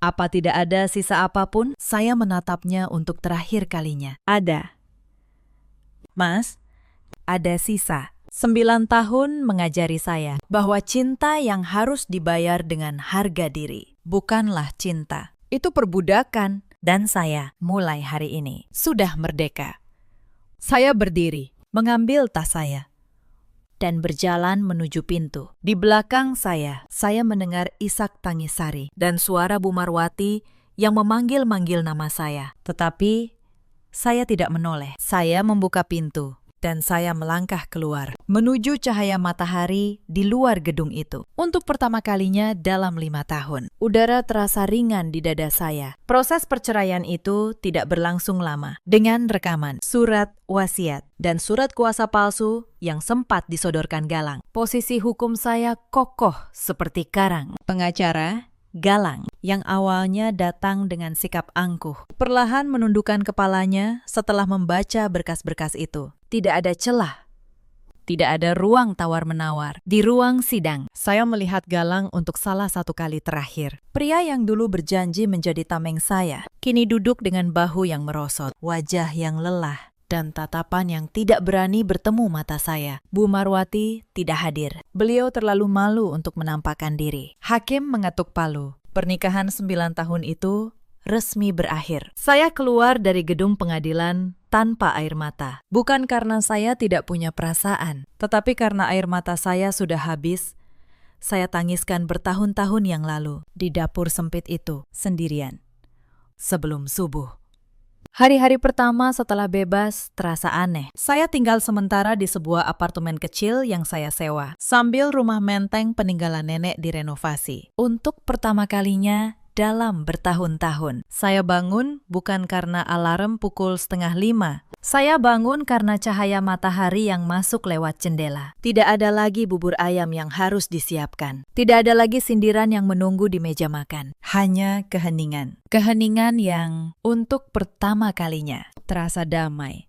apa tidak ada sisa apapun? Saya menatapnya untuk terakhir kalinya. Ada. Mas, ada sisa. 9 tahun mengajari saya bahwa cinta yang harus dibayar dengan harga diri bukanlah cinta. Itu perbudakan. Dan saya, mulai hari ini, sudah merdeka. Saya berdiri, mengambil tas saya. dan berjalan menuju pintu. Di belakang saya mendengar isak tangis Sari dan suara Bu Marwati yang memanggil-manggil nama saya. Tetapi saya tidak menoleh. Saya membuka pintu dan saya melangkah keluar, menuju cahaya matahari di luar gedung itu. Untuk pertama kalinya dalam 5 tahun, udara terasa ringan di dada saya. Proses perceraian itu tidak berlangsung lama. Dengan rekaman, surat wasiat, dan surat kuasa palsu yang sempat disodorkan Galang. Posisi hukum saya kokoh seperti karang. Pengacara Galang, yang awalnya datang dengan sikap angkuh, perlahan menundukkan kepalanya setelah membaca berkas-berkas itu. Tidak ada celah, tidak ada ruang tawar-menawar. Di ruang sidang, saya melihat Galang untuk salah satu kali terakhir. Pria yang dulu berjanji menjadi tameng saya, kini duduk dengan bahu yang merosot, wajah yang lelah, dan tatapan yang tidak berani bertemu mata saya. Bu Marwati tidak hadir. Beliau terlalu malu untuk menampakkan diri. Hakim mengetuk palu. Pernikahan 9 tahun itu resmi berakhir. Saya keluar dari gedung pengadilan tanpa air mata. Bukan karena saya tidak punya perasaan, tetapi karena air mata saya sudah habis. Saya tangiskan bertahun-tahun yang lalu di dapur sempit itu, sendirian. Sebelum subuh. Hari-hari pertama setelah bebas terasa aneh. Saya tinggal sementara di sebuah apartemen kecil yang saya sewa, sambil rumah menteng peninggalan nenek direnovasi. Untuk pertama kalinya dalam bertahun-tahun, saya bangun bukan karena alarm pukul 4:30. Saya bangun karena cahaya matahari yang masuk lewat jendela. Tidak ada lagi bubur ayam yang harus disiapkan. Tidak ada lagi sindiran yang menunggu di meja makan. Hanya keheningan. Keheningan yang untuk pertama kalinya terasa damai,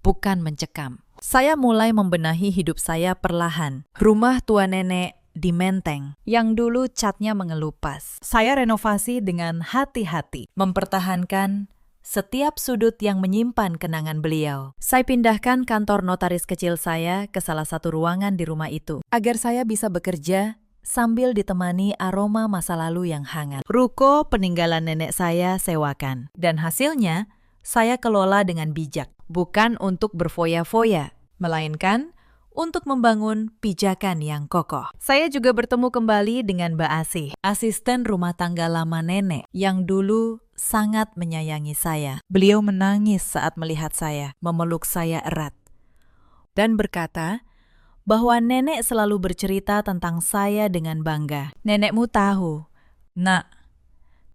bukan mencekam. Saya mulai membenahi hidup saya perlahan. Rumah tua nenek di Menteng yang dulu catnya mengelupas, saya renovasi dengan hati-hati, mempertahankan setiap sudut yang menyimpan kenangan beliau. Saya pindahkan kantor notaris kecil saya ke salah satu ruangan di rumah itu, agar saya bisa bekerja sambil ditemani aroma masa lalu yang hangat. Ruko peninggalan nenek saya sewakan, dan hasilnya saya kelola dengan bijak, bukan untuk berfoya-foya, melainkan untuk membangun pijakan yang kokoh. Saya juga bertemu kembali dengan Mbak Asih, asisten rumah tangga lama nenek yang dulu sangat menyayangi saya. Beliau menangis saat melihat saya, memeluk saya erat, dan berkata bahwa nenek selalu bercerita tentang saya dengan bangga. Nenekmu tahu, Nak,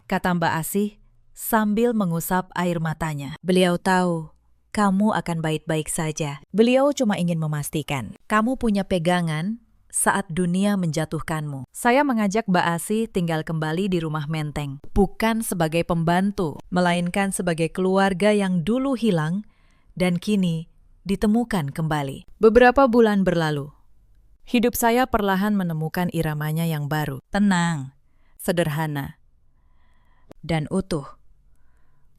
kata Mbak Asih sambil mengusap air matanya. Beliau tahu kamu akan baik-baik saja. Beliau cuma ingin memastikan kamu punya pegangan saat dunia menjatuhkanmu. Saya mengajak Mbak Asih tinggal kembali di rumah Menteng, bukan sebagai pembantu, melainkan sebagai keluarga yang dulu hilang dan kini ditemukan kembali. Beberapa bulan berlalu, hidup saya perlahan menemukan iramanya yang baru, tenang, sederhana, dan utuh.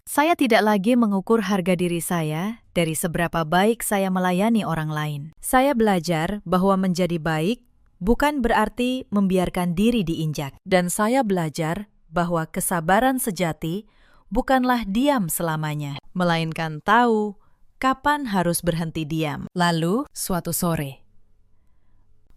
Saya tidak lagi mengukur harga diri saya dari seberapa baik saya melayani orang lain. Saya belajar bahwa menjadi baik bukan berarti membiarkan diri diinjak. Dan saya belajar bahwa kesabaran sejati bukanlah diam selamanya, melainkan tahu kapan harus berhenti diam. Lalu, suatu sore,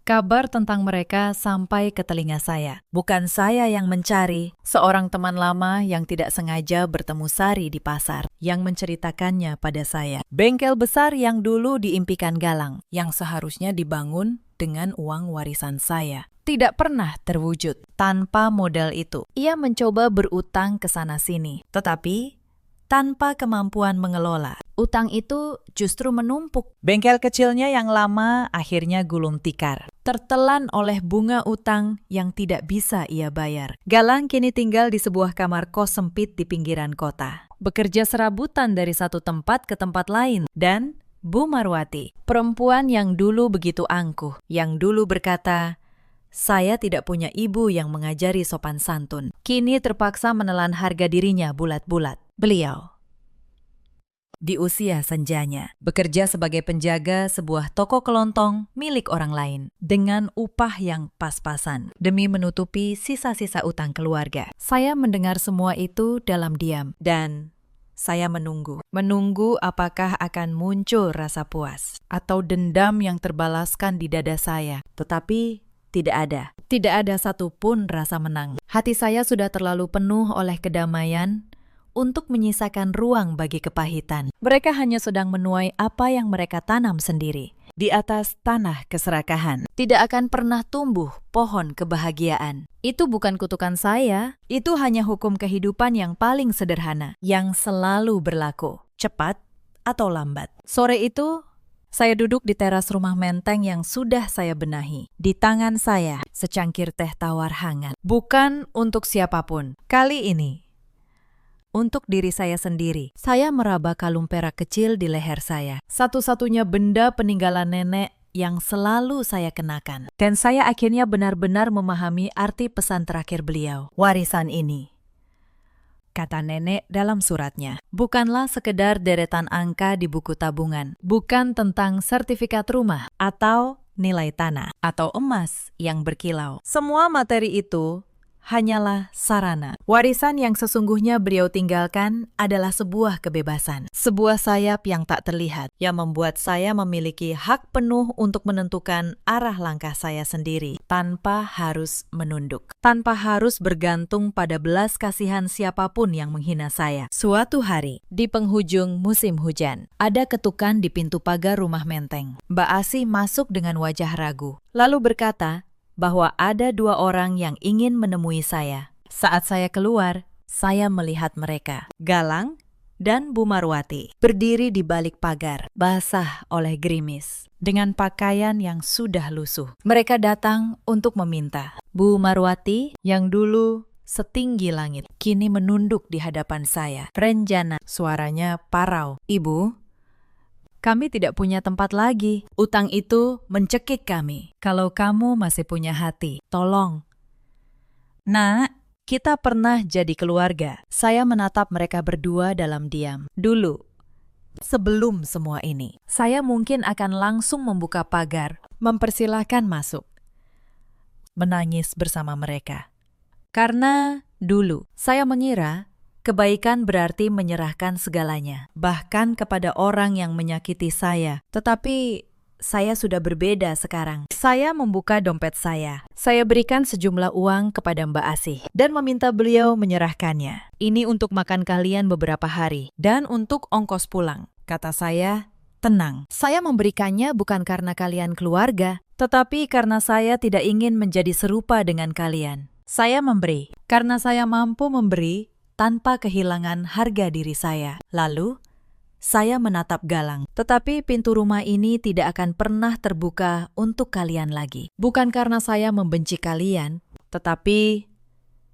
kabar tentang mereka sampai ke telinga saya. Bukan saya yang mencari, seorang teman lama yang tidak sengaja bertemu Sari di pasar, yang menceritakannya pada saya. Bengkel besar yang dulu diimpikan Galang, yang seharusnya dibangun dengan uang warisan saya, tidak pernah terwujud. Tanpa modal itu, ia mencoba berutang ke sana-sini, tetapi tanpa kemampuan mengelola. Utang itu justru menumpuk. Bengkel kecilnya yang lama akhirnya gulung tikar, tertelan oleh bunga utang yang tidak bisa ia bayar. Galang kini tinggal di sebuah kamar kos sempit di pinggiran kota, bekerja serabutan dari satu tempat ke tempat lain. Dan Bu Marwati, perempuan yang dulu begitu angkuh, yang dulu berkata, "Saya tidak punya ibu yang mengajari sopan santun," kini terpaksa menelan harga dirinya bulat-bulat. Beliau di usia senjanya, bekerja sebagai penjaga sebuah toko kelontong milik orang lain dengan upah yang pas-pasan demi menutupi sisa-sisa utang keluarga. Saya mendengar semua itu dalam diam dan saya menunggu. Menunggu apakah akan muncul rasa puas atau dendam yang terbalaskan di dada saya. Tetapi tidak ada. Tidak ada satupun rasa menang. Hati saya sudah terlalu penuh oleh kedamaian untuk menyisakan ruang bagi kepahitan. Mereka hanya sedang menuai apa yang mereka tanam sendiri. Di atas tanah keserakahan, tidak akan pernah tumbuh pohon kebahagiaan. Itu bukan kutukan saya, itu hanya hukum kehidupan yang paling sederhana, yang selalu berlaku, cepat atau lambat. Sore itu, saya duduk di teras rumah menteng yang sudah saya benahi. Di tangan saya, secangkir teh tawar hangat. Bukan untuk siapapun. Kali ini, untuk diri saya sendiri, saya meraba kalung perak kecil di leher saya. Satu-satunya benda peninggalan nenek yang selalu saya kenakan. Dan saya akhirnya benar-benar memahami arti pesan terakhir beliau. Warisan ini, kata nenek dalam suratnya, bukanlah sekedar deretan angka di buku tabungan. Bukan tentang sertifikat rumah atau nilai tanah atau emas yang berkilau. Semua materi itu hanyalah sarana. Warisan yang sesungguhnya beliau tinggalkan adalah sebuah kebebasan. Sebuah sayap yang tak terlihat, yang membuat saya memiliki hak penuh untuk menentukan arah langkah saya sendiri, tanpa harus menunduk. Tanpa harus bergantung pada belas kasihan siapapun yang menghina saya. Suatu hari, di penghujung musim hujan, ada ketukan di pintu pagar rumah menteng. Mbak Asih masuk dengan wajah ragu, lalu berkata bahwa ada dua orang yang ingin menemui saya. Saat saya keluar, saya melihat mereka, Galang dan Bu Marwati, berdiri di balik pagar, basah oleh gerimis, dengan pakaian yang sudah lusuh. Mereka datang untuk meminta. Bu Marwati, yang dulu setinggi langit, kini menunduk di hadapan saya. Renjana, suaranya parau. Ibu, kami tidak punya tempat lagi. Utang itu mencekik kami. Kalau kamu masih punya hati, tolong. Nak, kita pernah jadi keluarga. Saya menatap mereka berdua dalam diam. Dulu, sebelum semua ini, saya mungkin akan langsung membuka pagar, mempersilahkan masuk, menangis bersama mereka. Karena dulu, saya mengira kebaikan berarti menyerahkan segalanya, bahkan kepada orang yang menyakiti saya. Tetapi saya sudah berbeda sekarang. Saya membuka dompet saya. Saya berikan sejumlah uang kepada Mbak Asih dan meminta beliau menyerahkannya. Ini untuk makan kalian beberapa hari dan untuk ongkos pulang. Kata saya, tenang. Saya memberikannya bukan karena kalian keluarga, tetapi karena saya tidak ingin menjadi serupa dengan kalian. Saya memberi karena saya mampu memberi tanpa kehilangan harga diri saya. Lalu, saya menatap Galang. Tetapi pintu rumah ini tidak akan pernah terbuka untuk kalian lagi. Bukan karena saya membenci kalian, tetapi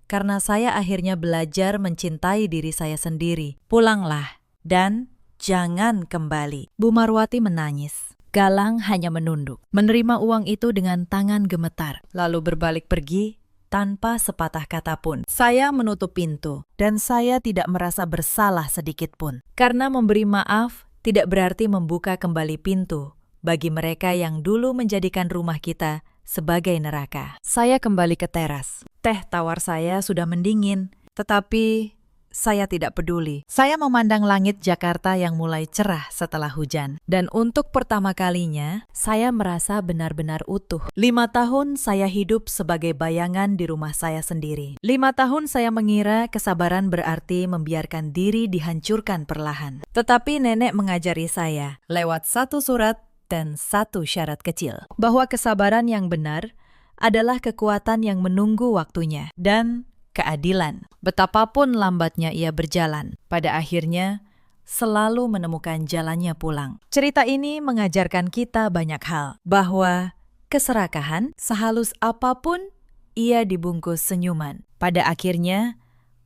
karena saya akhirnya belajar mencintai diri saya sendiri. Pulanglah dan jangan kembali. Bu Marwati menangis. Galang hanya menunduk, menerima uang itu dengan tangan gemetar, lalu berbalik pergi tanpa sepatah kata pun. Saya menutup pintu, dan saya tidak merasa bersalah sedikit pun. Karena memberi maaf tidak berarti membuka kembali pintu bagi mereka yang dulu menjadikan rumah kita sebagai neraka. Saya kembali ke teras. Teh tawar saya sudah mendingin, tetapi saya tidak peduli. Saya memandang langit Jakarta yang mulai cerah setelah hujan. Dan untuk pertama kalinya, saya merasa benar-benar utuh. 5 tahun saya hidup sebagai bayangan di rumah saya sendiri. 5 tahun saya mengira kesabaran berarti membiarkan diri dihancurkan perlahan. Tetapi nenek mengajari saya, lewat 1 surat dan 1 syarat kecil, bahwa kesabaran yang benar adalah kekuatan yang menunggu waktunya. Dan keadilan, betapapun lambatnya ia berjalan, pada akhirnya selalu menemukan jalannya pulang. Cerita ini mengajarkan kita banyak hal, bahwa keserakahan, sehalus apapun ia dibungkus senyuman, pada akhirnya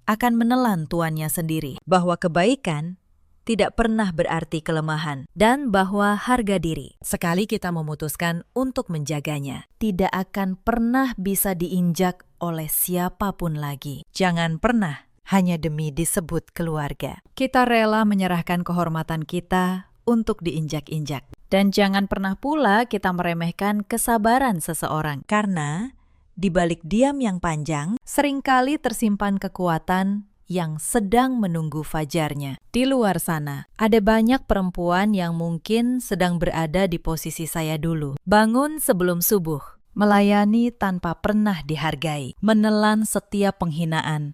akan menelan tuannya sendiri, bahwa kebaikan tidak pernah berarti kelemahan, dan bahwa harga diri, sekali kita memutuskan untuk menjaganya, tidak akan pernah bisa diinjak oleh siapapun lagi. Jangan pernah hanya demi disebut keluarga. Kita rela menyerahkan kehormatan kita untuk diinjak-injak. Dan jangan pernah pula kita meremehkan kesabaran seseorang, karena di balik diam yang panjang, seringkali tersimpan kekuatan yang sedang menunggu fajarnya. Di luar sana, ada banyak perempuan yang mungkin sedang berada di posisi saya dulu. Bangun sebelum subuh, melayani tanpa pernah dihargai, menelan setiap penghinaan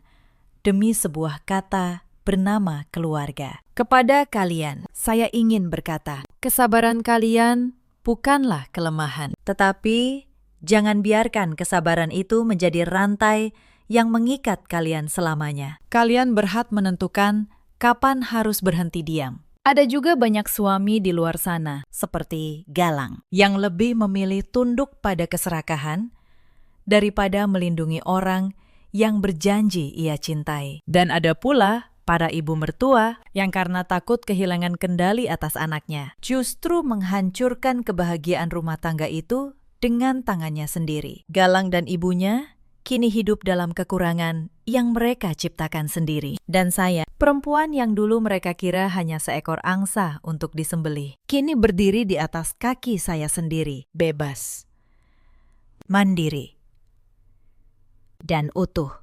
demi sebuah kata bernama keluarga. Kepada kalian, saya ingin berkata, kesabaran kalian bukanlah kelemahan, tetapi jangan biarkan kesabaran itu menjadi rantai yang mengikat kalian selamanya. Kalian berhak menentukan kapan harus berhenti diam. Ada juga banyak suami di luar sana, seperti Galang, yang lebih memilih tunduk pada keserakahan daripada melindungi orang yang berjanji ia cintai. Dan ada pula para ibu mertua yang karena takut kehilangan kendali atas anaknya, justru menghancurkan kebahagiaan rumah tangga itu dengan tangannya sendiri. Galang dan ibunya kini hidup dalam kekurangan yang mereka ciptakan sendiri. Dan saya, perempuan yang dulu mereka kira hanya seekor angsa untuk disembelih, kini berdiri di atas kaki saya sendiri, bebas, mandiri, dan utuh.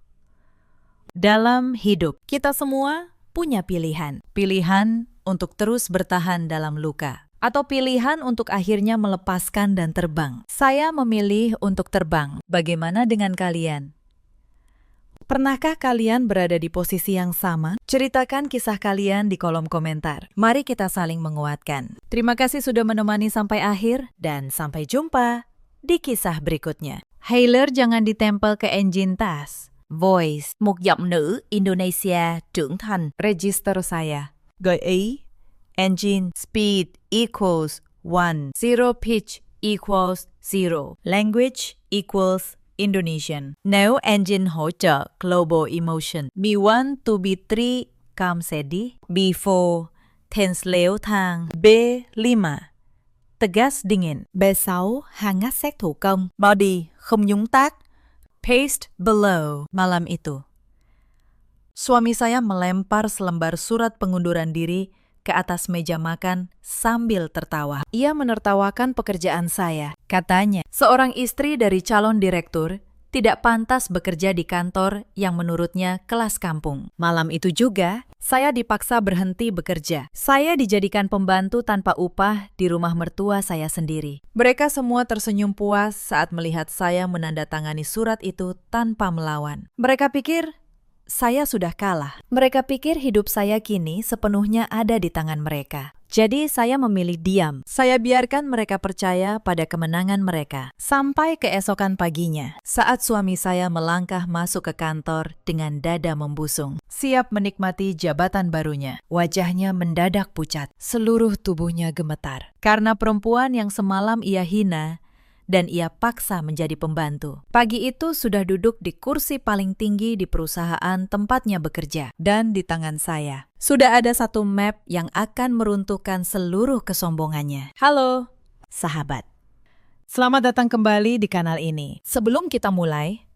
Dalam hidup, kita semua punya pilihan. Pilihan untuk terus bertahan dalam luka, atau pilihan untuk akhirnya melepaskan dan terbang. Saya memilih untuk terbang. Bagaimana dengan kalian? Pernahkah kalian berada di posisi yang sama? Ceritakan kisah kalian di kolom komentar. Mari kita saling menguatkan. Terima kasih sudah menemani sampai akhir, dan sampai jumpa di kisah berikutnya. Hailer jangan ditempel ke engine tas. Voice, một giọng nữ Indonesia trưởng thành. Register saya. Gợi ý. Engine speed equals 1. Zero pitch equals 0. Language equals Indonesian. Nếu engine hỗ trợ global emotion. B1 to B3 calm steady. B4 tense leo thang. B5 tegas dingin. B6 hangat xét thủ công. Body không nhúng tác. Paste below. Malam itu, suami saya melempar selembar surat pengunduran diri ke atas meja makan sambil tertawa. Ia menertawakan pekerjaan saya. Katanya, seorang istri dari calon direktur tidak pantas bekerja di kantor yang menurutnya kelas kampung. Malam itu juga, saya dipaksa berhenti bekerja. Saya dijadikan pembantu tanpa upah di rumah mertua saya sendiri. Mereka semua tersenyum puas saat melihat saya menandatangani surat itu tanpa melawan. Mereka pikir saya sudah kalah. Mereka pikir hidup saya kini sepenuhnya ada di tangan mereka. Jadi saya memilih diam. Saya biarkan mereka percaya pada kemenangan mereka. Sampai keesokan paginya, saat suami saya melangkah masuk ke kantor dengan dada membusung, siap menikmati jabatan barunya. Wajahnya mendadak pucat, seluruh tubuhnya gemetar. Karena perempuan yang semalam ia hina, dan ia paksa menjadi pembantu. Pagi itu sudah duduk di kursi paling tinggi di perusahaan tempatnya bekerja. Dan di tangan saya, sudah ada satu map yang akan meruntuhkan seluruh kesombongannya. Halo, sahabat. Selamat datang kembali di kanal ini. Sebelum kita mulai,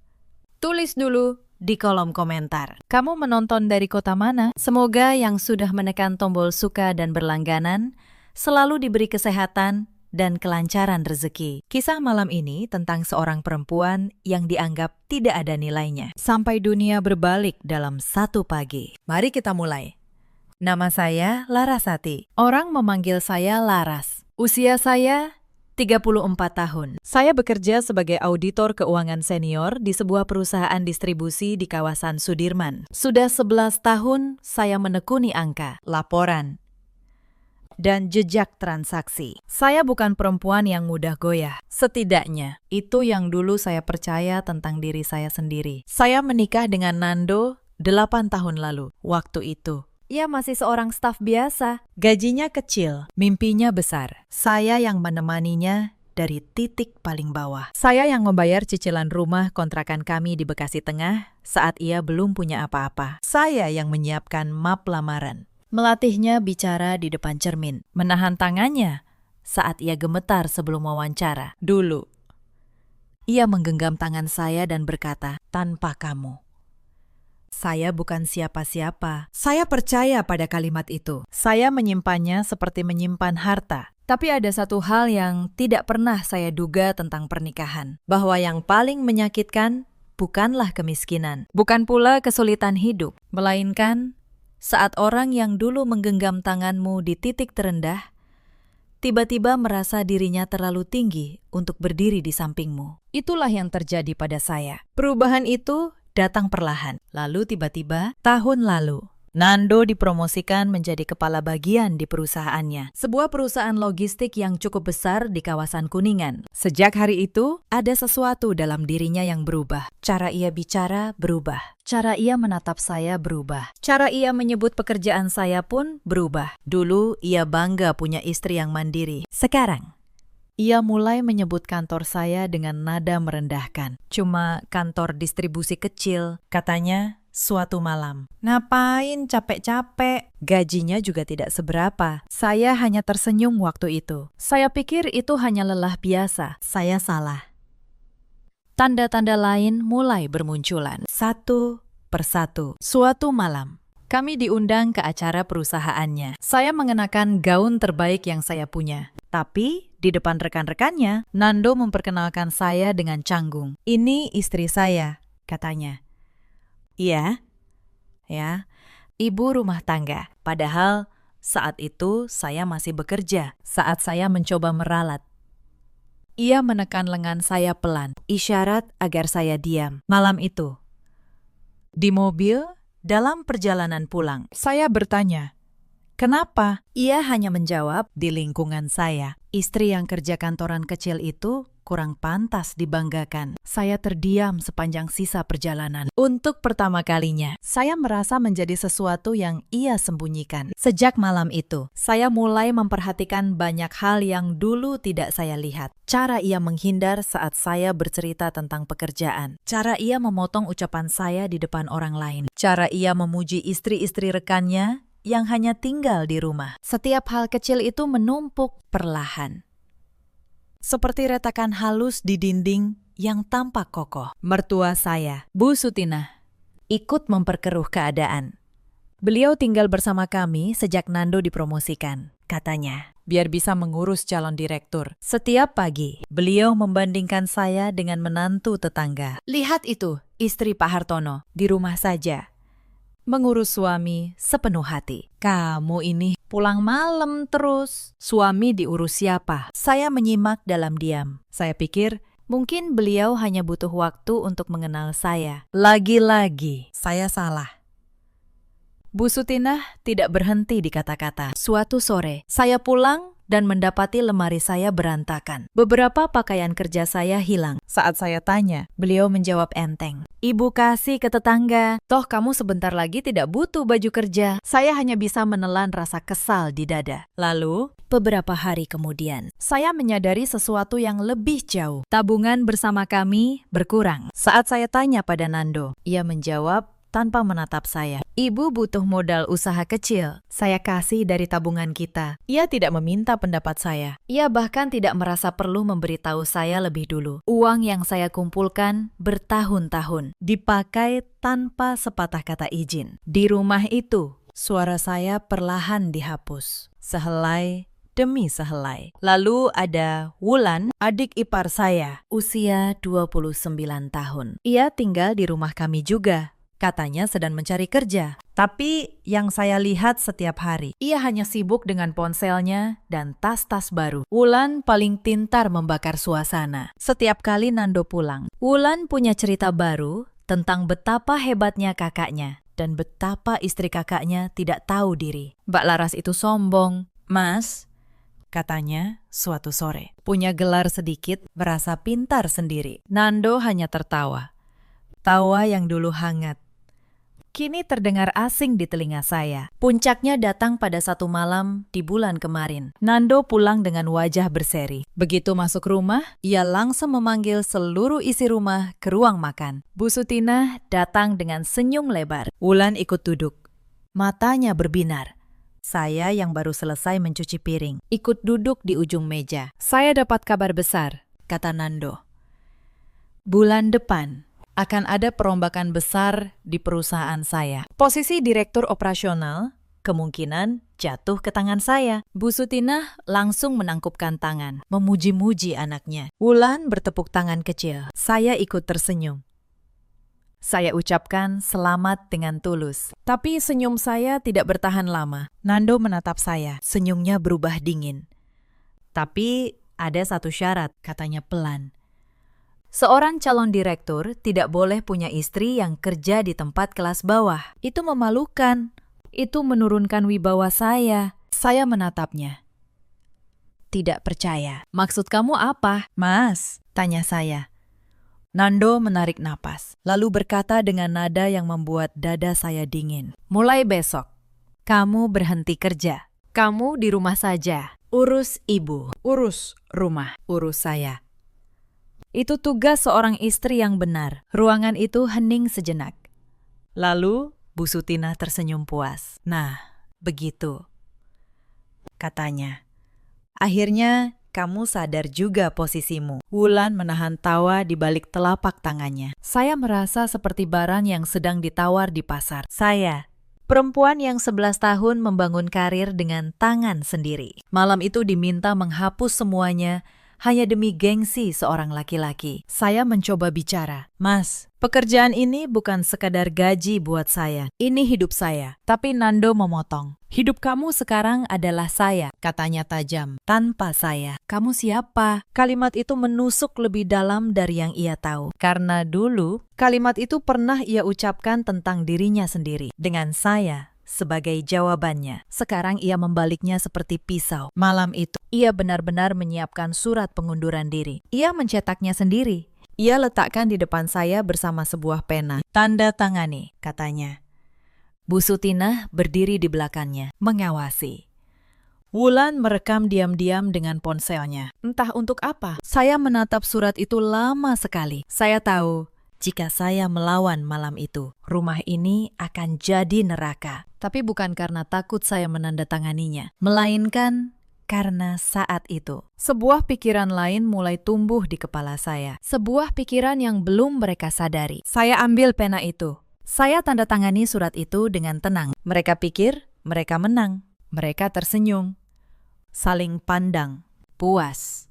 tulis dulu di kolom komentar. Kamu menonton dari kota mana? Semoga yang sudah menekan tombol suka dan berlangganan selalu diberi kesehatan dan kelancaran rezeki. Kisah malam ini tentang seorang perempuan yang dianggap tidak ada nilainya. Sampai dunia berbalik dalam satu pagi. Mari kita mulai. Nama saya Larasati. Orang memanggil saya Laras. Usia saya 34 tahun. Saya bekerja sebagai auditor keuangan senior di sebuah perusahaan distribusi di kawasan Sudirman. Sudah 11 tahun saya menekuni angka, laporan, dan jejak transaksi. Saya bukan perempuan yang mudah goyah. Setidaknya, itu yang dulu saya percaya tentang diri saya sendiri. Saya menikah dengan Nando 8 tahun lalu. Waktu itu, ia masih seorang staf biasa. Gajinya kecil, mimpinya besar. Saya yang menemaninya dari titik paling bawah. Saya yang membayar cicilan rumah kontrakan kami di Bekasi Tengah saat ia belum punya apa-apa. Saya yang menyiapkan map lamaran. Melatihnya bicara di depan cermin, menahan tangannya saat ia gemetar sebelum wawancara. Dulu, ia menggenggam tangan saya dan berkata, "Tanpa kamu, saya bukan siapa-siapa." Saya percaya pada kalimat itu. Saya menyimpannya seperti menyimpan harta. Tapi ada satu hal yang tidak pernah saya duga tentang pernikahan, bahwa yang paling menyakitkan bukanlah kemiskinan, bukan pula kesulitan hidup, melainkan saat orang yang dulu menggenggam tanganmu di titik terendah, tiba-tiba merasa dirinya terlalu tinggi untuk berdiri di sampingmu. Itulah yang terjadi pada saya. Perubahan itu datang perlahan. Lalu tiba-tiba, tahun lalu, Nando dipromosikan menjadi kepala bagian di perusahaannya. Sebuah perusahaan logistik yang cukup besar di kawasan Kuningan. Sejak hari itu, ada sesuatu dalam dirinya yang berubah. Cara ia bicara berubah. Cara ia menatap saya berubah. Cara ia menyebut pekerjaan saya pun berubah. Dulu, ia bangga punya istri yang mandiri. Sekarang, ia mulai menyebut kantor saya dengan nada merendahkan. Cuma kantor distribusi kecil, katanya. Suatu malam, ngapain capek-capek? Gajinya juga tidak seberapa. Saya hanya tersenyum waktu itu. Saya pikir itu hanya lelah biasa. Saya salah. Tanda-tanda lain mulai bermunculan. Satu persatu. Suatu malam, kami diundang ke acara perusahaannya. Saya mengenakan gaun terbaik yang saya punya. Tapi di depan rekan-rekannya, Nando memperkenalkan saya dengan canggung. Ini istri saya, katanya. Iya, ya, ibu rumah tangga. Padahal saat itu saya masih bekerja, saat saya mencoba meralat. Ia menekan lengan saya pelan, isyarat agar saya diam. Malam itu, di mobil, dalam perjalanan pulang, saya bertanya, kenapa? Ia hanya menjawab, di lingkungan saya, istri yang kerja kantoran kecil itu kurang pantas dibanggakan. Saya terdiam sepanjang sisa perjalanan. Untuk pertama kalinya, saya merasa menjadi sesuatu yang ia sembunyikan. Sejak malam itu, saya mulai memperhatikan banyak hal yang dulu tidak saya lihat. Cara ia menghindar saat saya bercerita tentang pekerjaan. Cara ia memotong ucapan saya di depan orang lain. Cara ia memuji istri-istri rekannya yang hanya tinggal di rumah. Setiap hal kecil itu menumpuk perlahan. Seperti retakan halus di dinding yang tampak kokoh. Mertua saya, Bu Sutina, ikut memperkeruh keadaan. Beliau tinggal bersama kami sejak Nando dipromosikan, katanya, biar bisa mengurus calon direktur. Setiap pagi, beliau membandingkan saya dengan menantu tetangga. Lihat itu, istri Pak Hartono, di rumah saja. Mengurus suami sepenuh hati. Kamu ini pulang malam terus. Suami diurus siapa? Saya menyimak dalam diam. Saya pikir mungkin beliau hanya butuh waktu untuk mengenal saya. Lagi-lagi, saya salah. Bu Sutinah tidak berhenti di kata-kata. Suatu sore, saya pulang dan mendapati lemari saya berantakan. Beberapa pakaian kerja saya hilang. Saat saya tanya, beliau menjawab enteng. Ibu kasih ke tetangga. Toh kamu sebentar lagi tidak butuh baju kerja. Saya hanya bisa menelan rasa kesal di dada. Lalu, beberapa hari kemudian, saya menyadari sesuatu yang lebih jauh. Tabungan bersama kami berkurang. Saat saya tanya pada Nando, ia menjawab tanpa menatap saya. Ibu butuh modal usaha kecil. Saya kasih dari tabungan kita. Ia tidak meminta pendapat saya. Ia bahkan tidak merasa perlu memberitahu saya lebih dulu. Uang yang saya kumpulkan bertahun-tahun dipakai tanpa sepatah kata izin. Di rumah itu, suara saya perlahan dihapus. Sehelai demi sehelai. Lalu ada Wulan, adik ipar saya, usia 29 tahun. Ia tinggal di rumah kami juga. Katanya sedang mencari kerja. Tapi yang saya lihat setiap hari, ia hanya sibuk dengan ponselnya dan tas-tas baru. Wulan paling pintar membakar suasana. Setiap kali Nando pulang, Wulan punya cerita baru tentang betapa hebatnya kakaknya dan betapa istri kakaknya tidak tahu diri. Mbak Laras itu sombong. Mas, katanya suatu sore, punya gelar sedikit, merasa pintar sendiri. Nando hanya tertawa. Tawa yang dulu hangat kini terdengar asing di telinga saya. Puncaknya datang pada satu malam di bulan kemarin. Nando pulang dengan wajah berseri. Begitu masuk rumah, ia langsung memanggil seluruh isi rumah ke ruang makan. Bu Sutinah datang dengan senyum lebar. Wulan ikut duduk. Matanya berbinar. Saya yang baru selesai mencuci piring, ikut duduk di ujung meja. Saya dapat kabar besar, kata Nando. Bulan depan akan ada perombakan besar di perusahaan saya. Posisi direktur operasional kemungkinan jatuh ke tangan saya. Bu Sutinah langsung menangkupkan tangan, memuji-muji anaknya. Wulan bertepuk tangan kecil. Saya ikut tersenyum. Saya ucapkan selamat dengan tulus. Tapi senyum saya tidak bertahan lama. Nando menatap saya. Senyumnya berubah dingin. Tapi ada satu syarat, katanya pelan. Seorang calon direktur tidak boleh punya istri yang kerja di tempat kelas bawah. Itu memalukan. Itu menurunkan wibawa saya. Saya menatapnya. Tidak percaya. Maksud kamu apa, Mas? Tanya saya. Nando menarik napas, lalu berkata dengan nada yang membuat dada saya dingin. Mulai besok, kamu berhenti kerja. Kamu di rumah saja. Urus ibu. Urus rumah. Urus saya. Itu tugas seorang istri yang benar. Ruangan itu hening sejenak. Lalu, Bu Sutina tersenyum puas. Nah, begitu. Katanya. Akhirnya, kamu sadar juga posisimu. Wulan menahan tawa di balik telapak tangannya. Saya merasa seperti barang yang sedang ditawar di pasar. Saya, perempuan yang 11 tahun membangun karir dengan tangan sendiri. Malam itu diminta menghapus semuanya hanya demi gengsi seorang laki-laki. Saya mencoba bicara. Mas, pekerjaan ini bukan sekadar gaji buat saya. Ini hidup saya. Tapi Nando memotong. Hidup kamu sekarang adalah saya, katanya tajam. Tanpa saya. Kamu siapa? Kalimat itu menusuk lebih dalam dari yang ia tahu. Karena dulu, kalimat itu pernah ia ucapkan tentang dirinya sendiri. Dengan saya sebagai jawabannya. Sekarang ia membaliknya seperti pisau. Malam itu, ia benar-benar menyiapkan surat pengunduran diri. Ia mencetaknya sendiri. Ia letakkan di depan saya bersama sebuah pena. Tanda tangani, katanya. Bu Sutina berdiri di belakangnya, mengawasi. Wulan merekam diam-diam dengan ponselnya. Entah untuk apa. Saya menatap surat itu lama sekali. Saya tahu, jika saya melawan malam itu, rumah ini akan jadi neraka. Tapi bukan karena takut saya menandatanganinya, melainkan karena saat itu, sebuah pikiran lain mulai tumbuh di kepala saya. Sebuah pikiran yang belum mereka sadari. Saya ambil pena itu. Saya tanda tangani surat itu dengan tenang. Mereka pikir mereka menang. Mereka tersenyum. Saling pandang. Puas.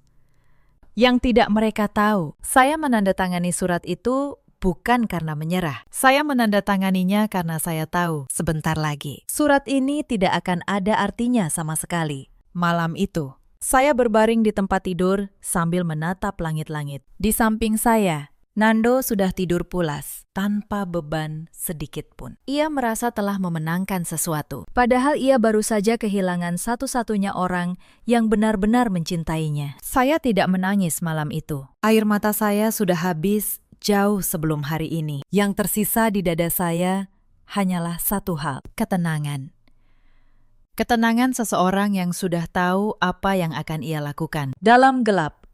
Yang tidak mereka tahu, saya menandatangani surat itu bukan karena menyerah. Saya menandatanganinya karena saya tahu sebentar lagi surat ini tidak akan ada artinya sama sekali. Malam itu, saya berbaring di tempat tidur sambil menatap langit-langit. Di samping saya, Nando sudah tidur pulas, tanpa beban sedikit pun. Ia merasa telah memenangkan sesuatu. Padahal ia baru saja kehilangan satu-satunya orang yang benar-benar mencintainya. Saya tidak menangis malam itu. Air mata saya sudah habis jauh sebelum hari ini. Yang tersisa di dada saya hanyalah satu hal, ketenangan. Ketenangan seseorang yang sudah tahu apa yang akan ia lakukan. Dalam gelap,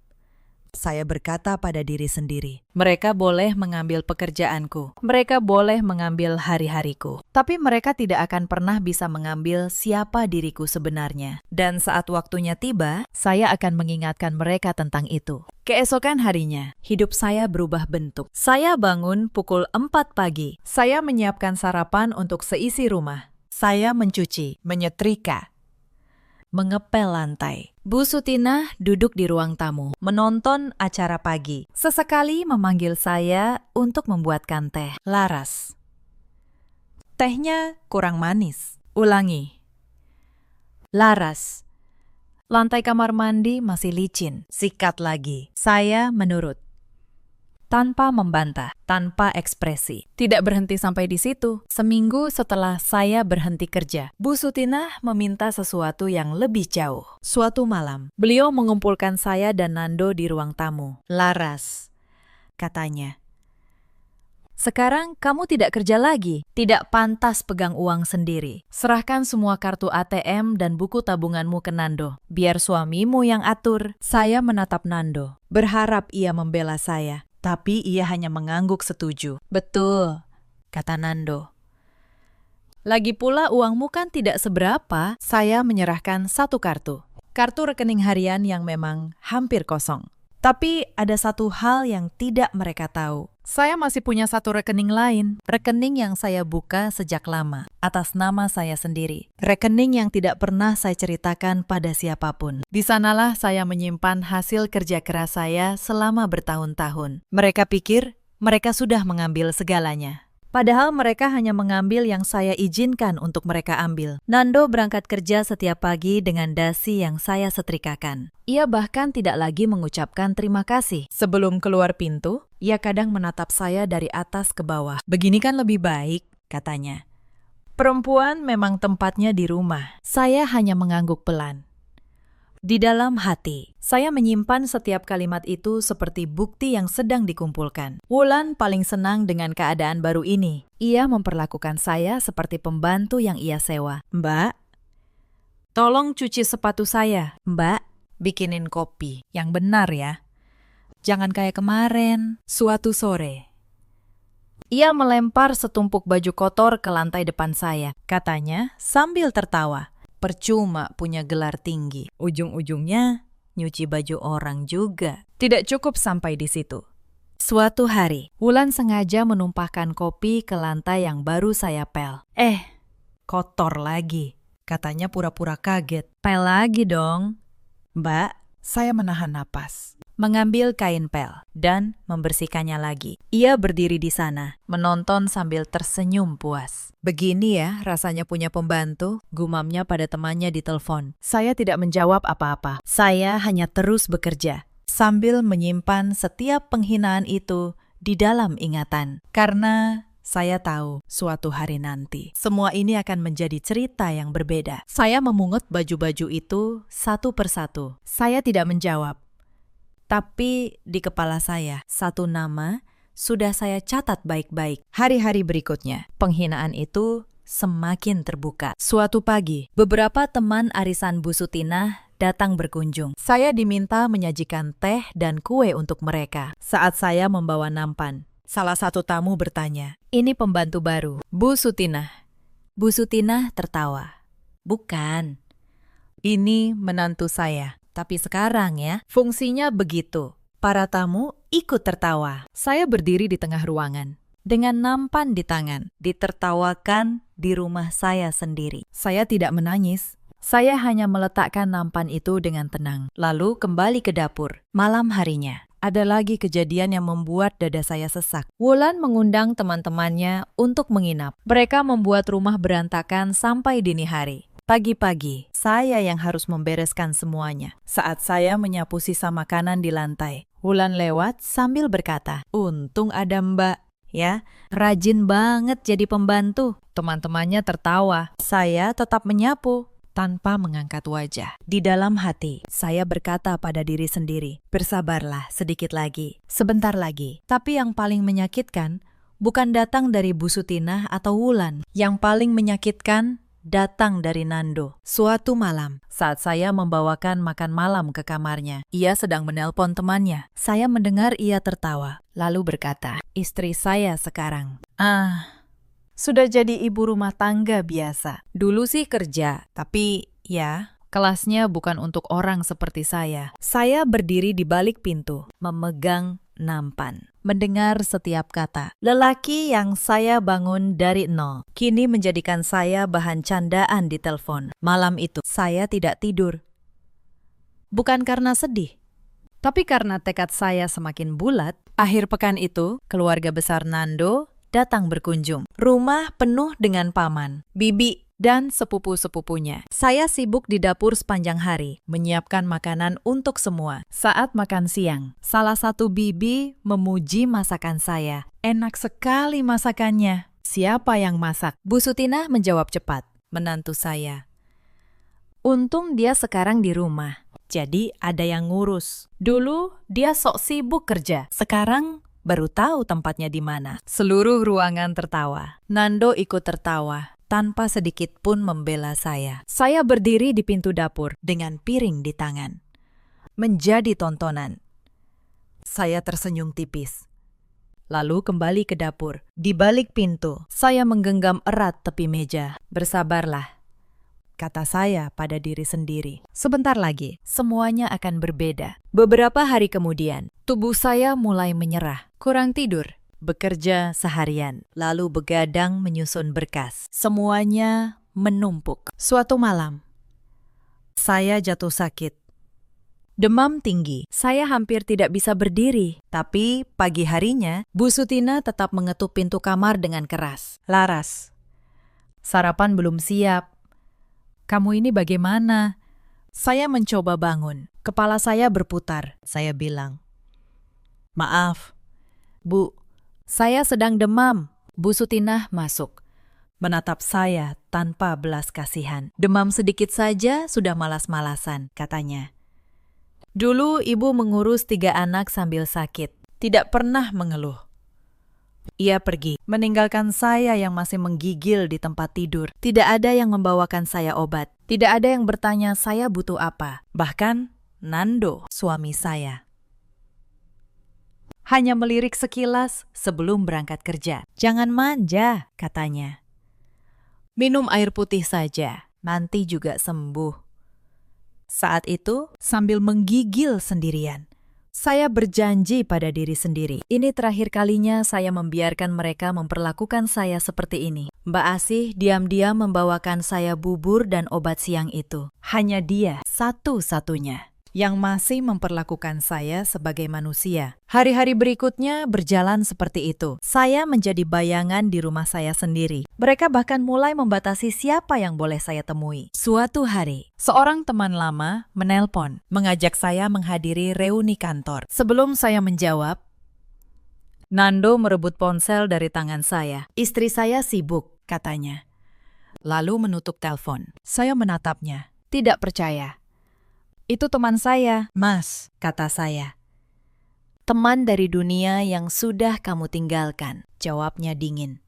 saya berkata pada diri sendiri, mereka boleh mengambil pekerjaanku, mereka boleh mengambil hari-hariku, tapi mereka tidak akan pernah bisa mengambil siapa diriku sebenarnya. Dan saat waktunya tiba, saya akan mengingatkan mereka tentang itu. Keesokan harinya, hidup saya berubah bentuk. Saya bangun pukul 4 pagi. Saya menyiapkan sarapan untuk seisi rumah. Saya mencuci, menyetrika, mengepel lantai. Bu Sutina duduk di ruang tamu, menonton acara pagi. Sesekali memanggil saya untuk membuatkan teh. Laras. Tehnya kurang manis. Ulangi. Laras. Lantai kamar mandi masih licin. Sikat lagi. Saya menurut. Tanpa membantah, tanpa ekspresi. Tidak berhenti sampai di situ. Seminggu setelah saya berhenti kerja, Bu Sutina meminta sesuatu yang lebih jauh. Suatu malam, beliau mengumpulkan saya dan Nando di ruang tamu. Laras, katanya. Sekarang kamu tidak kerja lagi, tidak pantas pegang uang sendiri. Serahkan semua kartu ATM dan buku tabunganmu ke Nando. Biar suamimu yang atur. Saya menatap Nando, berharap ia membela saya. Tapi ia hanya mengangguk setuju. Betul, kata Nando. Lagi pula uangmu kan tidak seberapa. Saya menyerahkan satu kartu. Kartu rekening harian yang memang hampir kosong. Tapi ada satu hal yang tidak mereka tahu. Saya masih punya satu rekening lain. Rekening yang saya buka sejak lama. Atas nama saya sendiri. Rekening yang tidak pernah saya ceritakan pada siapapun. Di sanalah saya menyimpan hasil kerja keras saya selama bertahun-tahun. Mereka pikir Mereka sudah mengambil segalanya. Padahal mereka hanya mengambil yang saya izinkan untuk mereka ambil. Nando berangkat kerja setiap pagi dengan dasi yang saya setrikakan. Ia bahkan tidak lagi mengucapkan terima kasih. Sebelum keluar pintu, ia kadang menatap saya dari atas ke bawah. Begini kan lebih baik, katanya. Perempuan memang tempatnya di rumah. Saya hanya mengangguk pelan. Di dalam hati, saya menyimpan setiap kalimat itu seperti bukti yang sedang dikumpulkan. Wulan paling senang dengan keadaan baru ini. Ia memperlakukan saya seperti pembantu yang ia sewa. Mbak, tolong cuci sepatu saya. Mbak, bikinin kopi. Yang benar ya. Jangan kayak kemarin. Suatu sore, ia melempar setumpuk baju kotor ke lantai depan saya. Katanya sambil tertawa. Percuma punya gelar tinggi. Ujung-ujungnya nyuci baju orang juga. Tidak cukup sampai di situ. Suatu hari, Wulan sengaja menumpahkan kopi ke lantai yang baru saya pel. Kotor lagi. Katanya pura-pura kaget. Pel lagi dong. Mbak, saya menahan napas. Mengambil kain pel dan membersihkannya lagi. Ia berdiri di sana, menonton sambil tersenyum puas. Begini ya rasanya punya pembantu, gumamnya pada temannya di telepon. Saya tidak menjawab apa-apa. Saya hanya terus bekerja, sambil menyimpan setiap penghinaan itu di dalam ingatan. Karena saya tahu suatu hari nanti, semua ini akan menjadi cerita yang berbeda. Saya memungut baju-baju itu satu persatu. Saya tidak menjawab. Tapi di kepala saya, satu nama sudah saya catat baik-baik. Hari-hari berikutnya, penghinaan itu semakin terbuka. Suatu pagi, beberapa teman arisan Bu Sutinah datang berkunjung. Saya diminta menyajikan teh dan kue untuk mereka. Saat saya membawa nampan, salah satu tamu bertanya, "Ini pembantu baru, Bu Sutinah." Bu Sutinah tertawa. "Bukan, ini menantu saya. Tapi sekarang ya, fungsinya begitu." Para tamu ikut tertawa. Saya berdiri di tengah ruangan, dengan nampan di tangan, ditertawakan di rumah saya sendiri. Saya tidak menangis. Saya hanya meletakkan nampan itu dengan tenang, lalu kembali ke dapur. Malam harinya, ada lagi kejadian yang membuat dada saya sesak. Wulan mengundang teman-temannya untuk menginap. Mereka membuat rumah berantakan sampai dini hari. Pagi-pagi, saya yang harus membereskan semuanya. Saat saya menyapu sisa makanan di lantai, Wulan lewat sambil berkata, "Untung ada Mbak, ya, rajin banget jadi pembantu." Teman-temannya tertawa. Saya tetap menyapu tanpa mengangkat wajah. Di dalam hati, saya berkata pada diri sendiri, "Bersabarlah sedikit lagi, sebentar lagi." Tapi yang paling menyakitkan bukan datang dari Bu Sutinah atau Wulan. Yang paling menyakitkan datang dari Nando. Suatu malam, saat saya membawakan makan malam ke kamarnya, ia sedang menelpon temannya. Saya mendengar ia tertawa, lalu berkata, "Istri saya sekarang, sudah jadi ibu rumah tangga biasa. Dulu sih kerja, tapi ya, kelasnya bukan untuk orang seperti saya." Saya berdiri di balik pintu, memegang nampan, mendengar setiap kata. Lelaki yang saya bangun dari nol, kini menjadikan saya bahan candaan di telepon. Malam itu, saya tidak tidur. Bukan karena sedih, tapi karena tekad saya semakin bulat. Akhir pekan itu, keluarga besar Nando datang berkunjung. Rumah penuh dengan paman, bibi, dan sepupu-sepupunya. Saya sibuk di dapur sepanjang hari, menyiapkan makanan untuk semua. Saat makan siang, salah satu bibi memuji masakan saya. "Enak sekali masakannya." "Siapa yang masak?" Bu Sutinah menjawab cepat, "Menantu saya." Untung dia sekarang di rumah, jadi ada yang ngurus. Dulu dia sok sibuk kerja, sekarang baru tahu tempatnya di mana. Seluruh ruangan tertawa. Nando ikut tertawa, tanpa sedikit pun membela saya. Saya berdiri di pintu dapur dengan piring di tangan. Menjadi tontonan. Saya tersenyum tipis. Lalu kembali ke dapur. Di balik pintu, saya menggenggam erat tepi meja. "Bersabarlah," kata saya pada diri sendiri. Sebentar lagi, semuanya akan berbeda. Beberapa hari kemudian, tubuh saya mulai menyerah. Kurang tidur, bekerja seharian, lalu begadang menyusun berkas. Semuanya menumpuk. Suatu malam, saya jatuh sakit. Demam tinggi. Saya hampir tidak bisa berdiri. Tapi pagi harinya, Bu Sutina tetap mengetuk pintu kamar dengan keras. Laras, sarapan belum siap. Kamu ini bagaimana? Saya mencoba bangun. Kepala saya berputar. Saya bilang, Maaf, Bu. saya sedang demam. Bu Sutina masuk. Menatap saya tanpa belas kasihan. Demam sedikit saja sudah malas-malasan, katanya. Dulu ibu mengurus 3 anak sambil sakit. Tidak pernah mengeluh. Ia pergi, meninggalkan saya yang masih menggigil di tempat tidur. Tidak ada yang membawakan saya obat. Tidak ada yang bertanya saya butuh apa. Bahkan Nando, suami saya, hanya melirik sekilas sebelum berangkat kerja. Jangan manja, katanya. Minum air putih saja, nanti juga sembuh. Saat itu, sambil menggigil sendirian, saya berjanji pada diri sendiri. Ini terakhir kalinya saya membiarkan mereka memperlakukan saya seperti ini. Mbak Asih diam-diam membawakan saya bubur dan obat siang itu. hanya dia Satu-satunya yang masih memperlakukan saya sebagai manusia. Hari-hari berikutnya berjalan seperti itu. Saya menjadi bayangan di rumah saya sendiri. Mereka bahkan mulai membatasi siapa yang boleh saya temui. Suatu hari, Seorang teman lama menelpon, mengajak saya menghadiri reuni kantor. sebelum saya menjawab, Nando merebut ponsel dari tangan saya. istri saya sibuk, katanya. Lalu menutup telepon. Saya menatapnya. Tidak percaya. Itu teman saya, Mas, kata saya. Teman dari dunia yang sudah kamu tinggalkan, jawabnya dingin.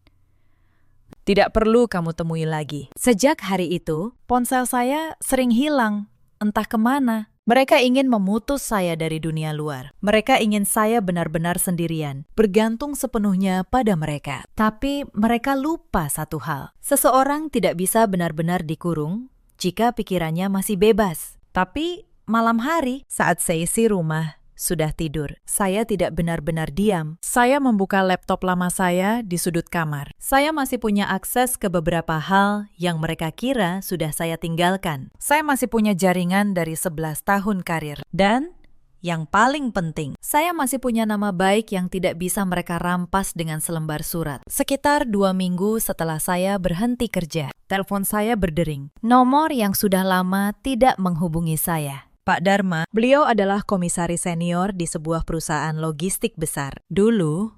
Tidak perlu kamu temui lagi. Sejak hari itu, ponsel saya sering hilang, entah kemana. Mereka ingin memutus saya dari dunia luar. Mereka ingin saya benar-benar sendirian, bergantung sepenuhnya pada mereka. Tapi mereka lupa satu hal. Seseorang tidak bisa benar-benar dikurung jika pikirannya masih bebas. Tapi malam hari, saat seisi rumah sudah tidur, saya tidak benar-benar diam. Saya membuka laptop lama saya di sudut kamar. Saya masih punya akses ke beberapa hal yang mereka kira sudah saya tinggalkan. Saya masih punya jaringan dari 11 tahun karir. Dan yang paling penting, Saya masih punya nama baik yang tidak bisa mereka rampas dengan selembar surat. Sekitar 2 minggu setelah saya berhenti kerja, telepon saya berdering. nomor yang sudah lama tidak menghubungi saya. Pak Dharma, Beliau adalah komisaris senior di sebuah perusahaan logistik besar. Dulu,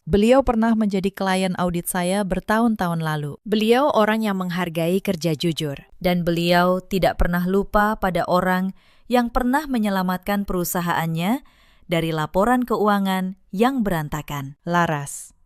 beliau pernah menjadi klien audit saya bertahun-tahun lalu. beliau orang yang menghargai kerja jujur. Dan beliau tidak pernah lupa pada orang yang pernah menyelamatkan perusahaannya dari laporan keuangan yang berantakan. Laras,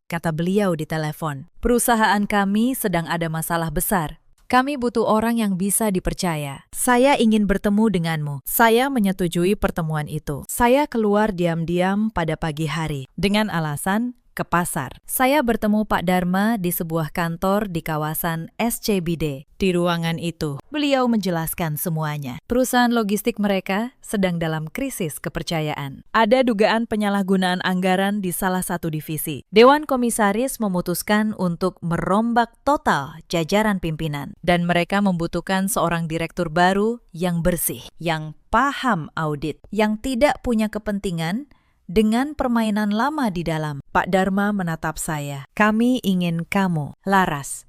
kata beliau di telepon. Perusahaan kami sedang ada masalah besar. Kami butuh orang yang bisa dipercaya. Saya ingin bertemu denganmu. Saya menyetujui pertemuan itu. Saya keluar diam-diam pada pagi hari. Dengan alasan ke pasar. Saya bertemu Pak Dharma di sebuah kantor di kawasan SCBD. Di ruangan itu, Beliau menjelaskan semuanya. Perusahaan logistik mereka sedang dalam krisis kepercayaan. ada dugaan penyalahgunaan anggaran di salah satu divisi. Dewan Komisaris memutuskan untuk merombak total jajaran pimpinan. Dan mereka membutuhkan seorang direktur baru Yang bersih, yang paham audit, yang tidak punya kepentingan dengan permainan lama di dalam. Pak Dharma menatap saya. Kami ingin kamu, Laras,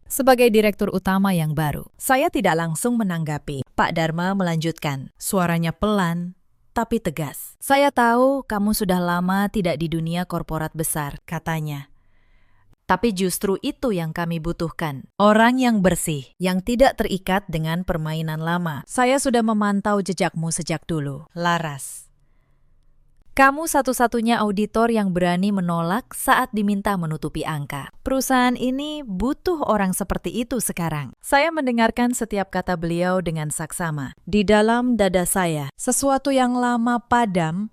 sebagai direktur utama yang baru. Saya tidak langsung menanggapi. Pak Dharma melanjutkan, suaranya pelan tapi tegas. Saya tahu kamu sudah lama tidak di dunia korporat besar, katanya. Tapi justru itu yang kami butuhkan. Orang yang bersih, yang tidak terikat dengan permainan lama. Saya sudah memantau jejakmu sejak dulu, Laras. Kamu satu-satunya auditor yang berani menolak saat diminta menutupi angka. Perusahaan ini butuh orang seperti itu sekarang. Saya mendengarkan setiap kata beliau dengan saksama. Di dalam dada saya, sesuatu yang lama padam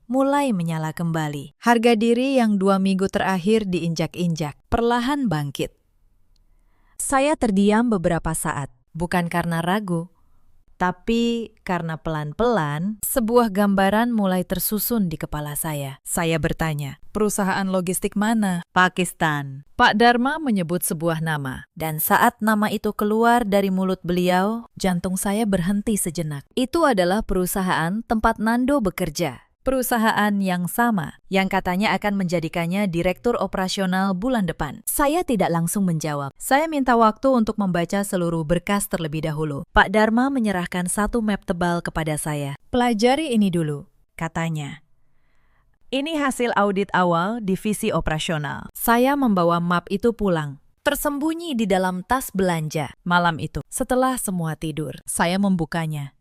mulai menyala kembali. Harga diri yang 2 minggu terakhir diinjak-injak, perlahan bangkit. Saya terdiam beberapa saat, bukan karena ragu, Tapi karena pelan-pelan, sebuah gambaran mulai tersusun di kepala saya. Saya bertanya, perusahaan logistik mana? Pakistan. Pak Dharma menyebut sebuah nama. Dan saat nama itu keluar dari mulut beliau, jantung saya berhenti sejenak. Itu adalah perusahaan tempat Nando bekerja. Perusahaan yang sama, yang katanya akan menjadikannya direktur operasional bulan depan. Saya tidak langsung menjawab. Saya minta waktu untuk membaca seluruh berkas terlebih dahulu. Pak Dharma menyerahkan satu map tebal kepada saya. Pelajari ini dulu, katanya. Ini hasil audit awal divisi operasional. Saya membawa map itu pulang. Tersembunyi di dalam tas belanja. Malam itu, setelah semua tidur, saya membukanya.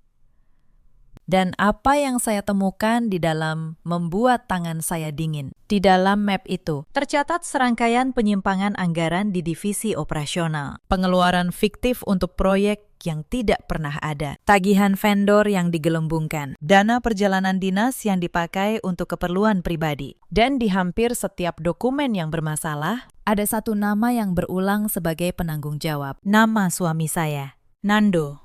Dan apa yang saya temukan di dalam membuat tangan saya dingin. Di dalam map itu, tercatat serangkaian penyimpangan anggaran di divisi operasional. Pengeluaran fiktif untuk proyek yang tidak pernah ada. Tagihan vendor yang digelembungkan. Dana perjalanan dinas yang dipakai untuk keperluan pribadi. Dan di hampir setiap dokumen yang bermasalah, ada satu nama yang berulang sebagai penanggung jawab. Nama suami saya, Nando.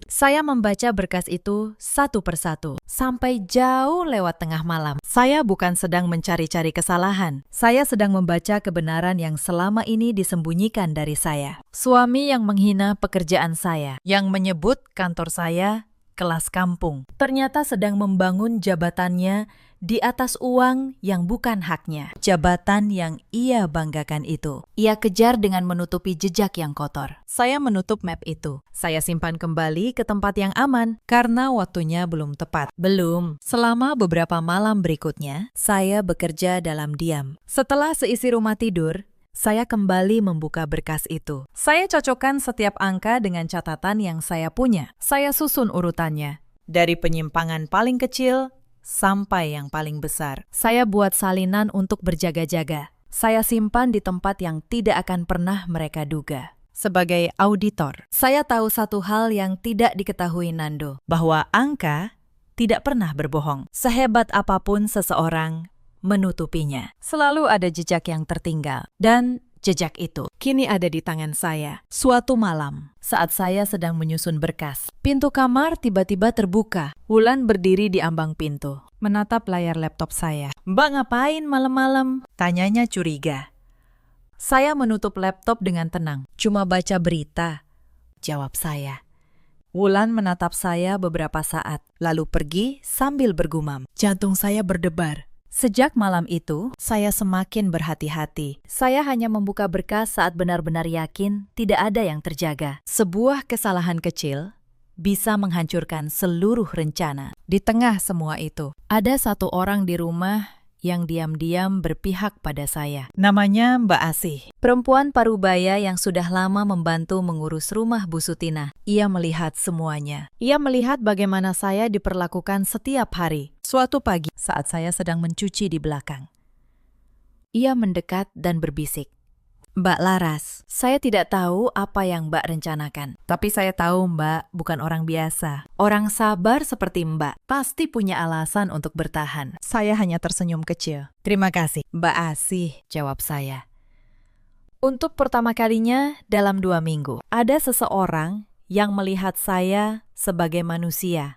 Saya membaca berkas itu satu persatu, sampai jauh lewat tengah malam. Saya bukan sedang mencari-cari kesalahan. Saya sedang membaca kebenaran yang selama ini disembunyikan dari saya. Suami yang menghina pekerjaan saya, yang menyebut kantor saya kelas kampung, ternyata sedang membangun jabatannya di atas uang yang bukan haknya. Jabatan yang ia banggakan itu. Ia kejar dengan menutupi jejak yang kotor. Saya menutup map itu. Saya simpan kembali ke tempat yang aman karena waktunya belum tepat. Belum. Selama beberapa malam berikutnya, saya bekerja dalam diam. Setelah seisi rumah tidur, saya kembali membuka berkas itu. Saya cocokkan setiap angka dengan catatan yang saya punya. Saya susun urutannya. Dari penyimpangan paling kecil sampai yang paling besar. Saya buat salinan untuk berjaga-jaga. Saya simpan di tempat yang tidak akan pernah mereka duga. Sebagai auditor, saya tahu satu hal yang tidak diketahui Nando, bahwa angka tidak pernah berbohong. Sehebat apapun seseorang menutupinya, selalu ada jejak yang tertinggal. Dan jejak itu kini ada di tangan saya. Suatu malam, saat saya sedang menyusun berkas, pintu kamar tiba-tiba terbuka. Wulan berdiri di ambang pintu, menatap layar laptop saya. "Mbak ngapain malam-malam?" tanyanya curiga. Saya menutup laptop dengan tenang. "Cuma baca berita," jawab saya. Wulan menatap saya beberapa saat, lalu pergi sambil bergumam. Jantung saya berdebar. Sejak malam itu, saya semakin berhati-hati. Saya hanya membuka berkas saat benar-benar yakin tidak ada yang terjaga. Sebuah kesalahan kecil bisa menghancurkan seluruh rencana. Di tengah semua itu, ada satu orang di rumah yang diam-diam berpihak pada saya. Namanya Mbak Asih. Perempuan parubaya yang sudah lama membantu mengurus rumah Bu Sutina. Ia melihat semuanya. Ia melihat bagaimana saya diperlakukan setiap hari. Suatu pagi, saat saya sedang mencuci di belakang, ia mendekat dan berbisik, "Mbak Laras, saya tidak tahu apa yang Mbak rencanakan. Tapi saya tahu Mbak bukan orang biasa. Orang sabar seperti Mbak pasti punya alasan untuk bertahan." Saya hanya tersenyum kecil. "Terima kasih, Mbak Asih," jawab saya. Untuk pertama kalinya dalam 2 minggu, ada seseorang yang melihat saya sebagai manusia,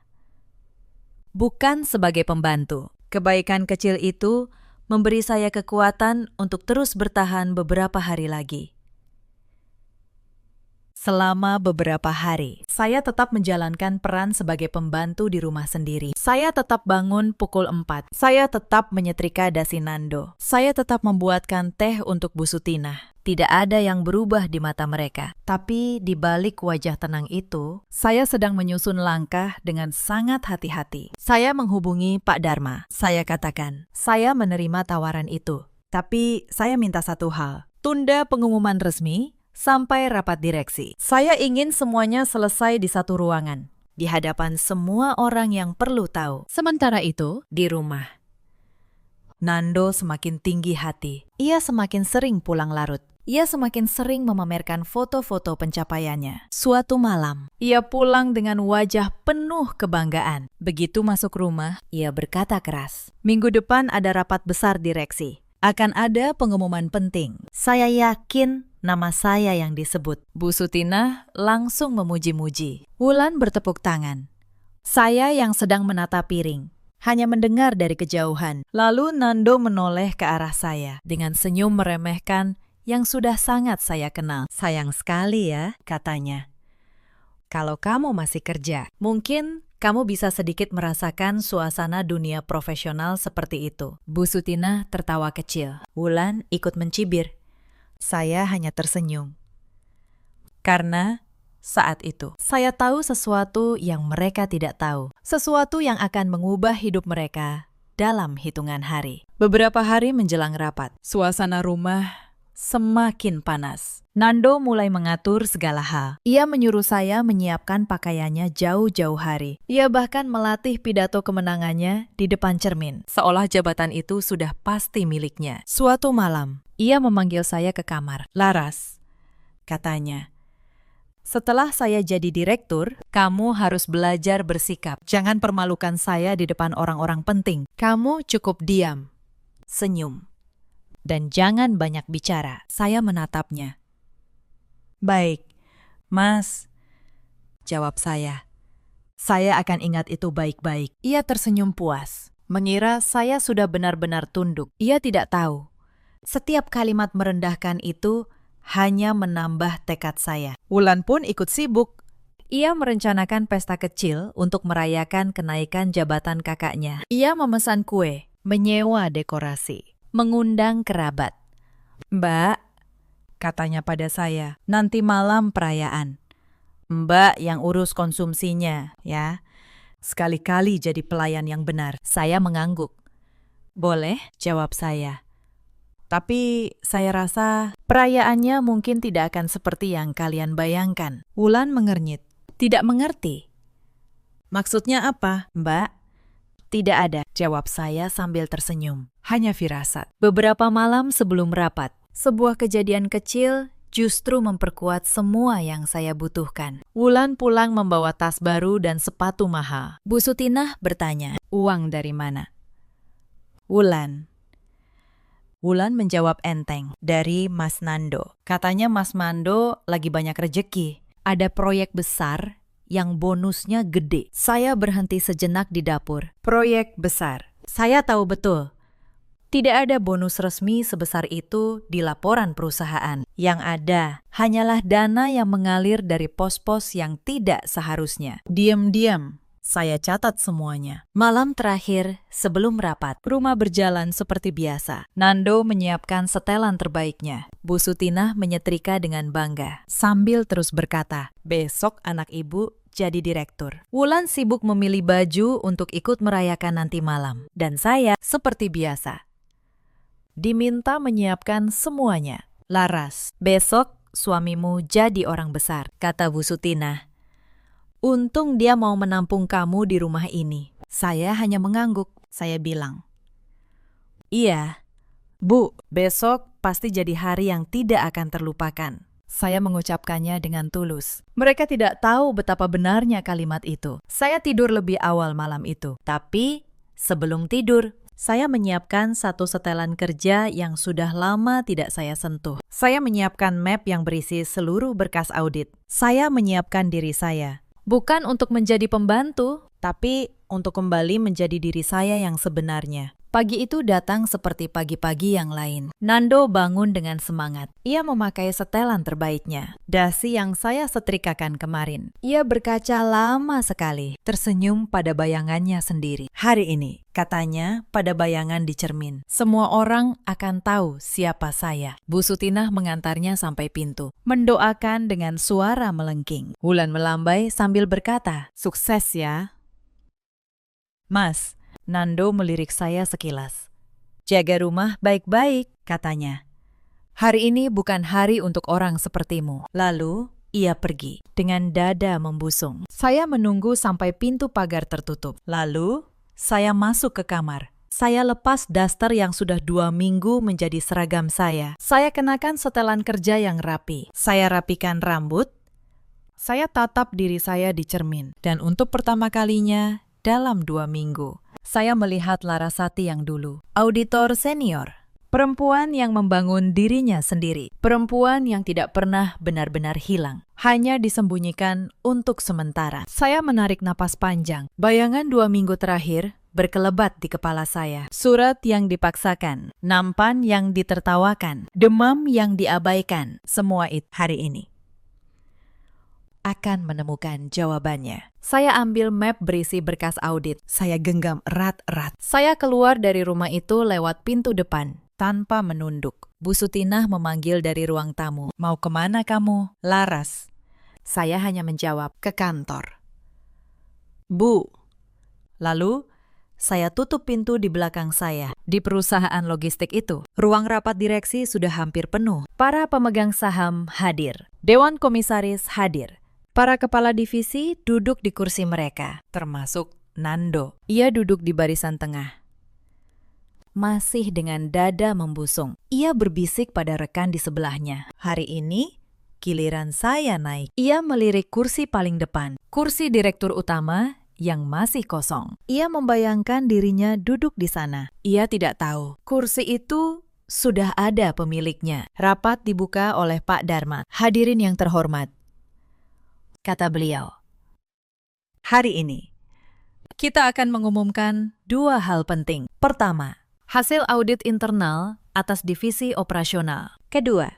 bukan sebagai pembantu. Kebaikan kecil itu memberi saya kekuatan untuk terus bertahan beberapa hari lagi. Selama beberapa hari, saya tetap menjalankan peran sebagai pembantu di rumah sendiri. Saya tetap bangun pukul 4. Saya tetap menyetrika dasi Nando. Saya tetap membuatkan teh untuk Bu Sutina. Tidak ada yang berubah di mata mereka. Tapi di balik wajah tenang itu, saya sedang menyusun langkah dengan sangat hati-hati. Saya menghubungi Pak Dharma. Saya katakan, saya menerima tawaran itu. Tapi saya minta satu hal. Tunda pengumuman resmi sampai rapat direksi. Saya ingin semuanya selesai di satu ruangan, di hadapan semua orang yang perlu tahu. Sementara itu, di rumah, Nando semakin tinggi hati. Ia semakin sering pulang larut. Ia semakin sering memamerkan foto-foto pencapaiannya. Suatu malam, ia pulang dengan wajah penuh kebanggaan. Begitu masuk rumah, ia berkata keras, "Minggu depan ada rapat besar direksi. Akan ada pengumuman penting. Saya yakin nama saya yang disebut. Bu Sutinah langsung memuji-muji. Wulan bertepuk tangan. Saya yang sedang menata piring, hanya mendengar dari kejauhan. Lalu Nando menoleh ke arah saya dengan senyum meremehkan yang sudah sangat saya kenal. Sayang sekali ya, katanya. Kalau kamu masih kerja, mungkin kamu bisa sedikit merasakan suasana dunia profesional seperti itu. Bu Sutinah tertawa kecil. Wulan ikut mencibir. Saya hanya tersenyum. Karena saat itu, saya tahu sesuatu yang mereka tidak tahu. Sesuatu yang akan mengubah hidup mereka dalam hitungan hari. Beberapa hari menjelang rapat, suasana rumah semakin panas. Nando mulai mengatur segala hal. Ia menyuruh saya menyiapkan pakaiannya jauh-jauh hari. Ia bahkan melatih pidato kemenangannya di depan cermin, seolah jabatan itu sudah pasti miliknya. Suatu malam, ia memanggil saya ke kamar. Laras, katanya, setelah saya jadi direktur, kamu harus belajar bersikap. Jangan permalukan saya di depan orang-orang penting. Kamu cukup diam, senyum, dan jangan banyak bicara. Saya menatapnya. Baik, Mas, jawab saya. Saya akan ingat itu baik-baik. Ia tersenyum puas, mengira saya sudah benar-benar tunduk. Ia tidak tahu. Setiap kalimat merendahkan itu hanya menambah tekad saya. Wulan pun ikut sibuk. Ia merencanakan pesta kecil untuk merayakan kenaikan jabatan kakaknya. Ia memesan kue, menyewa dekorasi, mengundang kerabat. Mbak, katanya pada saya, nanti malam perayaan. Mbak yang urus konsumsinya, ya. Sekali-kali jadi pelayan yang benar. Saya mengangguk. Boleh, jawab saya. Tapi saya rasa perayaannya mungkin tidak akan seperti yang kalian bayangkan. Wulan mengernyit. Tidak mengerti. Maksudnya apa, Mbak? Tidak ada, jawab saya sambil tersenyum. Hanya firasat. Beberapa malam sebelum rapat, sebuah kejadian kecil justru memperkuat semua yang saya butuhkan. Wulan pulang membawa tas baru dan sepatu mahal. Bu Sutinah bertanya, uang dari mana? Wulan menjawab enteng, dari Mas Nando. Katanya Mas Nando lagi banyak rejeki. Ada proyek besar yang bonusnya gede. Saya berhenti sejenak di dapur. Proyek besar. Saya tahu betul. Tidak ada bonus resmi sebesar itu di laporan perusahaan. Yang ada hanyalah dana yang mengalir dari pos-pos yang tidak seharusnya. Diam-diam saya catat semuanya. Malam terakhir sebelum rapat, rumah berjalan seperti biasa. Nando menyiapkan setelan terbaiknya. Bu Sutinah menyetrika dengan bangga, sambil terus berkata, besok anak ibu jadi direktur. Wulan sibuk memilih baju untuk ikut merayakan nanti malam. Dan saya, seperti biasa, diminta menyiapkan semuanya. Laras, besok suamimu jadi orang besar, kata Bu Sutinah. Untung dia mau menampung kamu di rumah ini. Saya hanya mengangguk. Saya bilang, iya, Bu, besok pasti jadi hari yang tidak akan terlupakan. Saya mengucapkannya dengan tulus. Mereka tidak tahu betapa benarnya kalimat itu. Saya tidur lebih awal malam itu. Tapi sebelum tidur, saya menyiapkan satu setelan kerja yang sudah lama tidak saya sentuh. Saya menyiapkan map yang berisi seluruh berkas audit. Saya menyiapkan diri saya. Bukan untuk menjadi pembantu, tapi untuk kembali menjadi diri saya yang sebenarnya. Pagi itu datang seperti pagi-pagi yang lain. Nando bangun dengan semangat. Ia memakai setelan terbaiknya, dasi yang saya setrikakan kemarin. Ia berkaca lama sekali, tersenyum pada bayangannya sendiri. Hari ini, katanya pada bayangan di cermin, semua orang akan tahu siapa saya. Bu Sutinah mengantarnya sampai pintu, mendoakan dengan suara melengking. Wulan melambai sambil berkata, sukses ya. Mas, Nando melirik saya sekilas. Jaga rumah baik-baik, katanya. Hari ini bukan hari untuk orang sepertimu. Lalu, ia pergi dengan dada membusung. Saya menunggu sampai pintu pagar tertutup. Lalu, saya masuk ke kamar. Saya lepas daster yang sudah 2 minggu menjadi seragam saya. Saya kenakan setelan kerja yang rapi. Saya rapikan rambut. Saya tatap diri saya di cermin. Dan untuk pertama kalinya, dalam 2 minggu, saya melihat Larasati yang dulu, auditor senior, Perempuan yang membangun dirinya sendiri. Perempuan yang tidak pernah benar-benar hilang. Hanya disembunyikan untuk sementara. Saya menarik napas panjang. Bayangan 2 minggu terakhir berkelebat di kepala saya. Surat yang dipaksakan, nampan yang ditertawakan, demam yang diabaikan. Semua itu hari ini akan menemukan jawabannya. Saya ambil map berisi berkas audit. Saya genggam erat-erat. Saya keluar dari rumah itu lewat pintu depan, tanpa menunduk. Bu Sutinah memanggil dari ruang tamu. Mau kemana kamu? Laras. Saya hanya menjawab, ke kantor. Bu. Lalu, saya tutup pintu di belakang saya. Di perusahaan logistik itu, ruang rapat direksi sudah hampir penuh. Para pemegang saham hadir. Dewan komisaris hadir. Para kepala divisi duduk di kursi mereka, termasuk Nando. Ia duduk di barisan tengah. Masih dengan dada membusung, ia berbisik pada rekan di sebelahnya. Hari ini, giliran saya naik. Ia melirik kursi paling depan, kursi direktur utama yang masih kosong. Ia membayangkan dirinya duduk di sana. Ia tidak tahu, kursi itu sudah ada pemiliknya. Rapat dibuka oleh Pak Dharma. Hadirin yang terhormat, kata beliau. Hari ini, kita akan mengumumkan 2 hal penting. Pertama, hasil audit internal atas divisi operasional. Kedua,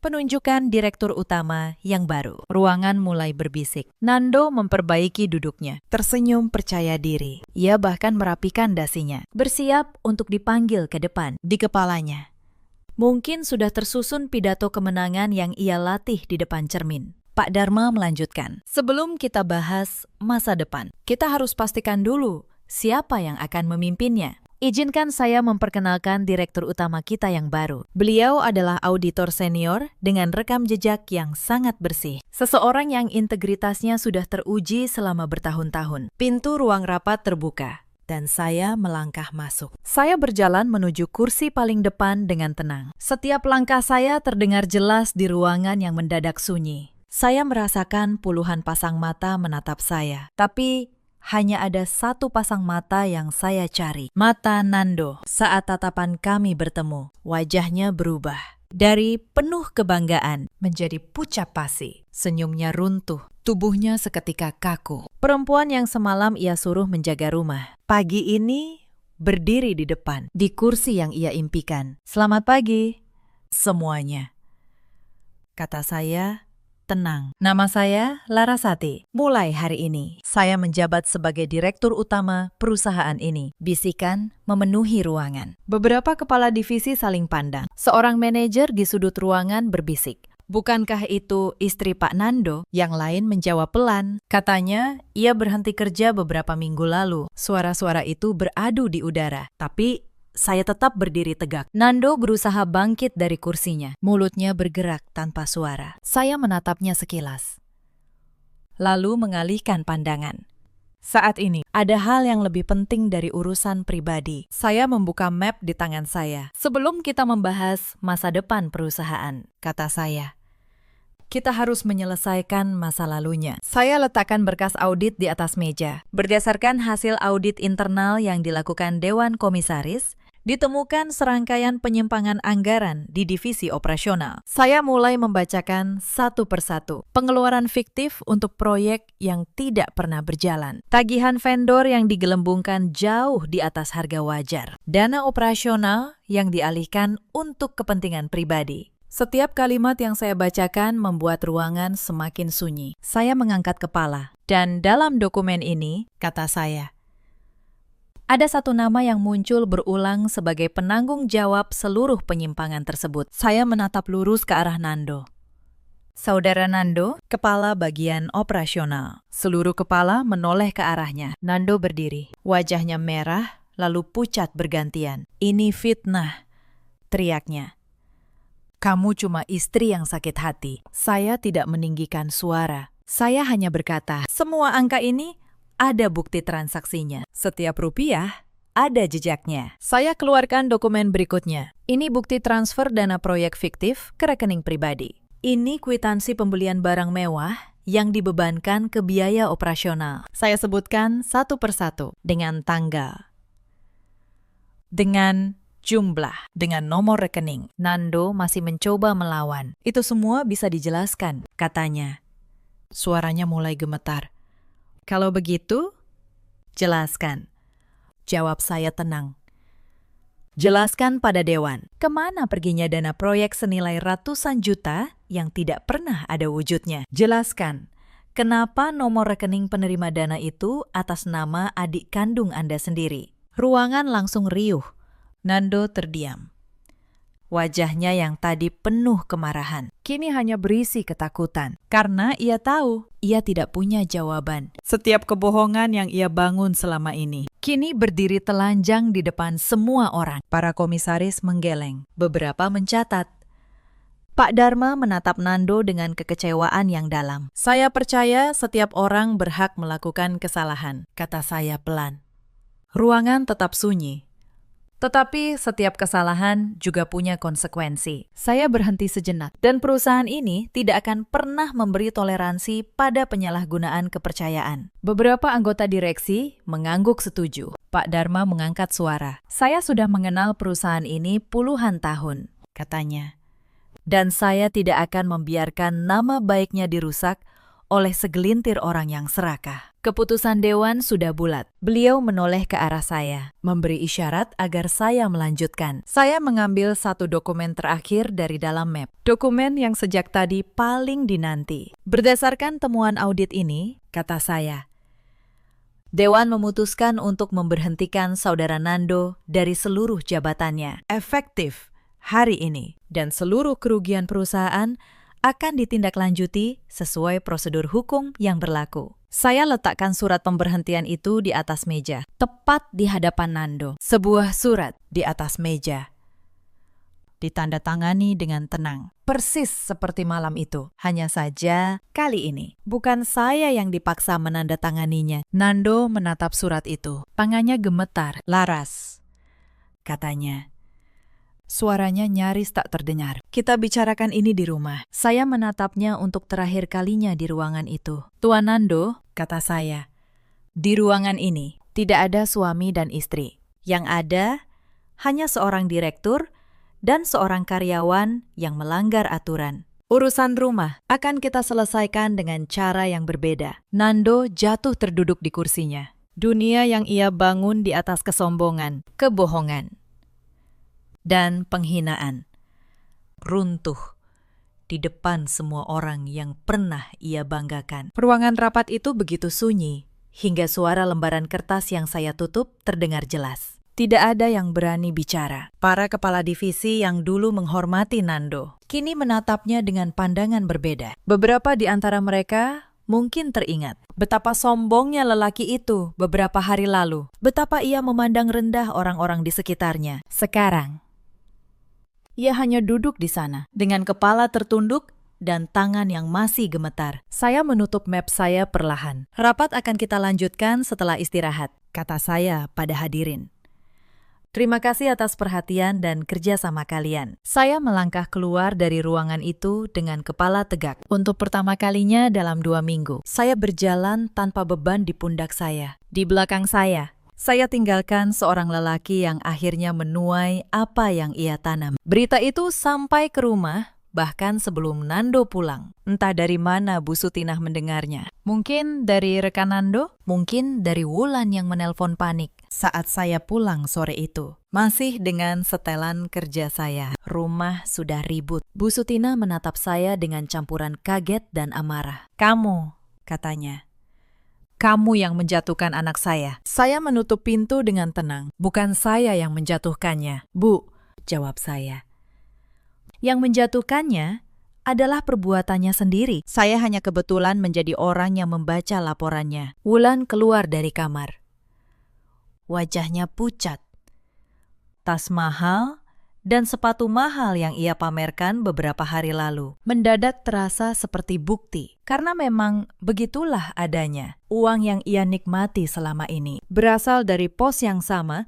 penunjukan direktur utama yang baru. Ruangan mulai berbisik. Nando memperbaiki duduknya. Tersenyum percaya diri. Ia bahkan merapikan dasinya. Bersiap untuk dipanggil ke depan. Di kepalanya, mungkin sudah tersusun pidato kemenangan yang ia latih di depan cermin. Pak Dharma melanjutkan, sebelum kita bahas masa depan, kita harus pastikan dulu siapa yang akan memimpinnya. Izinkan saya memperkenalkan direktur utama kita yang baru. Beliau adalah auditor senior dengan rekam jejak yang sangat bersih. Seseorang yang integritasnya sudah teruji selama bertahun-tahun. Pintu ruang rapat terbuka, dan saya melangkah masuk. Saya berjalan menuju kursi paling depan dengan tenang. Setiap langkah saya terdengar jelas di ruangan yang mendadak sunyi. Saya merasakan puluhan pasang mata menatap saya, tapi hanya ada satu pasang mata yang saya cari. Mata Nando. Saat tatapan kami bertemu, wajahnya berubah. Dari penuh kebanggaan menjadi pucat pasi. Senyumnya runtuh, tubuhnya seketika kaku. Perempuan yang semalam ia suruh menjaga rumah, pagi ini berdiri di depan, di kursi yang ia impikan. Selamat pagi, semuanya, kata saya. Tenang, nama saya Larasati. Mulai hari ini, saya menjabat sebagai direktur utama perusahaan ini. Bisikan memenuhi ruangan. Beberapa kepala divisi saling pandang. Seorang manajer di sudut ruangan berbisik, bukankah itu istri Pak Nando? Yang lain menjawab pelan. Katanya, ia berhenti kerja beberapa minggu lalu. Suara-suara itu beradu di udara. Tapi saya tetap berdiri tegak. Nando berusaha bangkit dari kursinya. Mulutnya bergerak tanpa suara. Saya menatapnya sekilas, lalu mengalihkan pandangan. Saat ini, ada hal yang lebih penting dari urusan pribadi. Saya membuka map di tangan saya. Sebelum kita membahas masa depan perusahaan, kata saya, kita harus menyelesaikan masa lalunya. Saya letakkan berkas audit di atas meja. Berdasarkan hasil audit internal yang dilakukan Dewan Komisaris, ditemukan serangkaian penyimpangan anggaran di divisi operasional. Saya mulai membacakan satu persatu. Pengeluaran fiktif untuk proyek yang tidak pernah berjalan. Tagihan vendor yang digelembungkan jauh di atas harga wajar. Dana operasional yang dialihkan untuk kepentingan pribadi. Setiap kalimat yang saya bacakan membuat ruangan semakin sunyi. Saya mengangkat kepala. Dan dalam dokumen ini, kata saya, ada satu nama yang muncul berulang sebagai penanggung jawab seluruh penyimpangan tersebut. Saya menatap lurus ke arah Nando. Saudara Nando, kepala bagian operasional. Seluruh kepala menoleh ke arahnya. Nando berdiri. Wajahnya merah, lalu pucat bergantian. Ini fitnah, teriaknya. Kamu cuma istri yang sakit hati. Saya tidak meninggikan suara. Saya hanya berkata, semua angka ini ada bukti transaksinya. Setiap rupiah ada jejaknya. Saya keluarkan dokumen berikutnya. Ini bukti transfer dana proyek fiktif ke rekening pribadi. Ini kwitansi pembelian barang mewah yang dibebankan ke biaya operasional. Saya sebutkan satu persatu dengan tanggal, dengan jumlah, dengan nomor rekening. Nando masih mencoba melawan. Itu semua bisa dijelaskan, katanya. Suaranya mulai gemetar. Kalau begitu, jelaskan. Jawab saya tenang. Jelaskan pada Dewan, kemana perginya dana proyek senilai ratusan juta yang tidak pernah ada wujudnya. Jelaskan, kenapa nomor rekening penerima dana itu atas nama adik kandung Anda sendiri. Ruangan langsung riuh. Nando terdiam. Wajahnya yang tadi penuh kemarahan, kini hanya berisi ketakutan. Karena ia tahu, ia tidak punya jawaban. Setiap kebohongan yang ia bangun selama ini, kini berdiri telanjang di depan semua orang. Para komisaris menggeleng. Beberapa mencatat. Pak Dharma menatap Nando dengan kekecewaan yang dalam. Saya percaya setiap orang berhak melakukan kesalahan, kata saya pelan. Ruangan tetap sunyi. Tetapi setiap kesalahan juga punya konsekuensi. Saya berhenti sejenak, dan perusahaan ini tidak akan pernah memberi toleransi pada penyalahgunaan kepercayaan. Beberapa anggota direksi mengangguk setuju. Pak Dharma mengangkat suara. Saya sudah mengenal perusahaan ini puluhan tahun, katanya. Dan saya tidak akan membiarkan nama baiknya dirusak oleh segelintir orang yang serakah. Keputusan Dewan sudah bulat. Beliau menoleh ke arah saya, memberi isyarat agar saya melanjutkan. Saya mengambil satu dokumen terakhir dari dalam map. Dokumen yang sejak tadi paling dinanti. Berdasarkan temuan audit ini, kata saya, Dewan memutuskan untuk memberhentikan saudara Nando dari seluruh jabatannya. Efektif hari ini. Dan seluruh kerugian perusahaan akan ditindaklanjuti sesuai prosedur hukum yang berlaku. Saya letakkan surat pemberhentian itu di atas meja, tepat di hadapan Nando. Sebuah surat di atas meja. Ditandatangani dengan tenang. Persis seperti malam itu. Hanya saja, kali ini, bukan saya yang dipaksa menandatanganinya. Nando menatap surat itu. Tangannya gemetar. Laras, katanya. Suaranya nyaris tak terdengar. Kita bicarakan ini di rumah. Saya menatapnya untuk terakhir kalinya di ruangan itu. Tuan Nando, kata saya, di ruangan ini tidak ada suami dan istri. Yang ada hanya seorang direktur dan seorang karyawan yang melanggar aturan. Urusan rumah akan kita selesaikan dengan cara yang berbeda. Nando jatuh terduduk di kursinya. Dunia yang ia bangun di atas kesombongan, kebohongan, dan penghinaan runtuh di depan semua orang yang pernah ia banggakan. Ruangan rapat itu begitu sunyi, hingga suara lembaran kertas yang saya tutup terdengar jelas. Tidak ada yang berani bicara. Para kepala divisi yang dulu menghormati Nando, kini menatapnya dengan pandangan berbeda. Beberapa di antara mereka mungkin teringat betapa sombongnya lelaki itu beberapa hari lalu. Betapa ia memandang rendah orang-orang di sekitarnya. Sekarang, ia hanya duduk di sana, dengan kepala tertunduk dan tangan yang masih gemetar. Saya menutup map saya perlahan. Rapat akan kita lanjutkan setelah istirahat, kata saya pada hadirin. Terima kasih atas perhatian dan kerjasama kalian. Saya melangkah keluar dari ruangan itu dengan kepala tegak. Untuk pertama kalinya dalam 2 minggu, saya berjalan tanpa beban di pundak saya. Di belakang saya tinggalkan seorang lelaki yang akhirnya menuai apa yang ia tanam. Berita itu sampai ke rumah, bahkan sebelum Nando pulang. Entah dari mana Bu Sutinah mendengarnya. Mungkin dari rekan Nando, mungkin dari Wulan yang menelpon panik saat saya pulang sore itu. Masih dengan setelan kerja saya. Rumah sudah ribut. Bu Sutinah menatap saya dengan campuran kaget dan amarah. Kamu, katanya. Kamu yang menjatuhkan anak saya. Saya menutup pintu dengan tenang. Bukan saya yang menjatuhkannya. Bu, jawab saya. Yang menjatuhkannya adalah perbuatannya sendiri. Saya hanya kebetulan menjadi orang yang membaca laporannya. Wulan keluar dari kamar. Wajahnya pucat. Tas mahal dan sepatu mahal yang ia pamerkan beberapa hari lalu mendadak terasa seperti bukti. Karena memang begitulah adanya. Uang yang ia nikmati selama ini berasal dari pos yang sama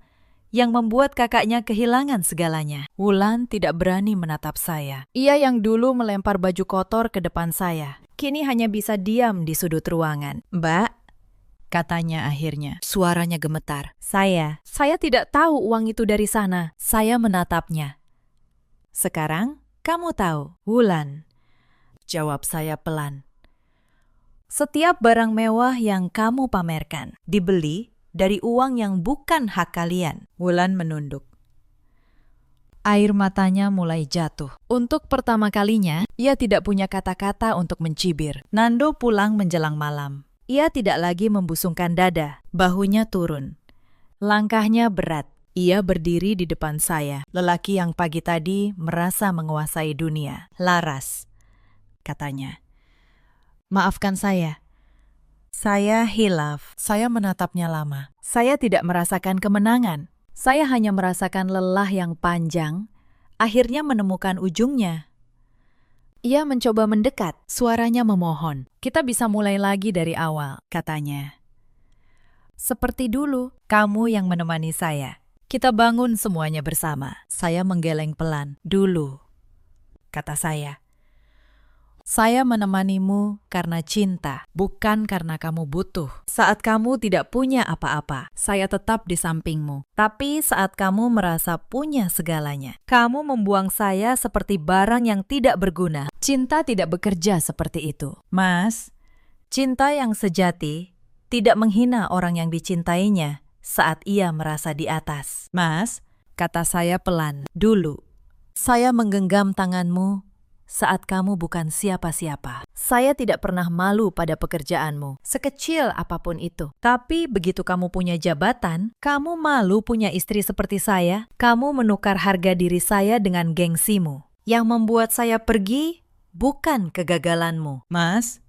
yang membuat kakaknya kehilangan segalanya. Wulan tidak berani menatap saya. Ia yang dulu melempar baju kotor ke depan saya, kini hanya bisa diam di sudut ruangan. Mbak, katanya akhirnya. Suaranya gemetar. Saya tidak tahu uang itu dari sana. Saya menatapnya. Sekarang kamu tahu, Wulan. Jawab saya pelan. Setiap barang mewah yang kamu pamerkan dibeli dari uang yang bukan hak kalian. Wulan menunduk. Air matanya mulai jatuh. Untuk pertama kalinya, ia tidak punya kata-kata untuk mencibir. Nando pulang menjelang malam. Ia tidak lagi membusungkan dada. Bahunya turun. Langkahnya berat. Ia berdiri di depan saya. Lelaki yang pagi tadi merasa menguasai dunia. Laras, katanya. Maafkan saya. Saya hilaf. Saya menatapnya lama. Saya tidak merasakan kemenangan. Saya hanya merasakan lelah yang panjang, akhirnya menemukan ujungnya. Ia mencoba mendekat, suaranya memohon. Kita bisa mulai lagi dari awal, katanya. Seperti dulu, kamu yang menemani saya. Kita bangun semuanya bersama. Saya menggeleng pelan. Dulu, kata saya. Saya menemanimu karena cinta, bukan karena kamu butuh. Saat kamu tidak punya apa-apa, saya tetap di sampingmu. Tapi saat kamu merasa punya segalanya, kamu membuang saya seperti barang yang tidak berguna. Cinta tidak bekerja seperti itu. Mas, cinta yang sejati tidak menghina orang yang dicintainya saat ia merasa di atas. Mas, kata saya pelan, dulu saya menggenggam tanganmu saat kamu bukan siapa-siapa. Saya tidak pernah malu pada pekerjaanmu, sekecil apapun itu. Tapi begitu kamu punya jabatan, kamu malu punya istri seperti saya. Kamu menukar harga diri saya dengan gengsimu. Yang membuat saya pergi bukan kegagalanmu, Mas,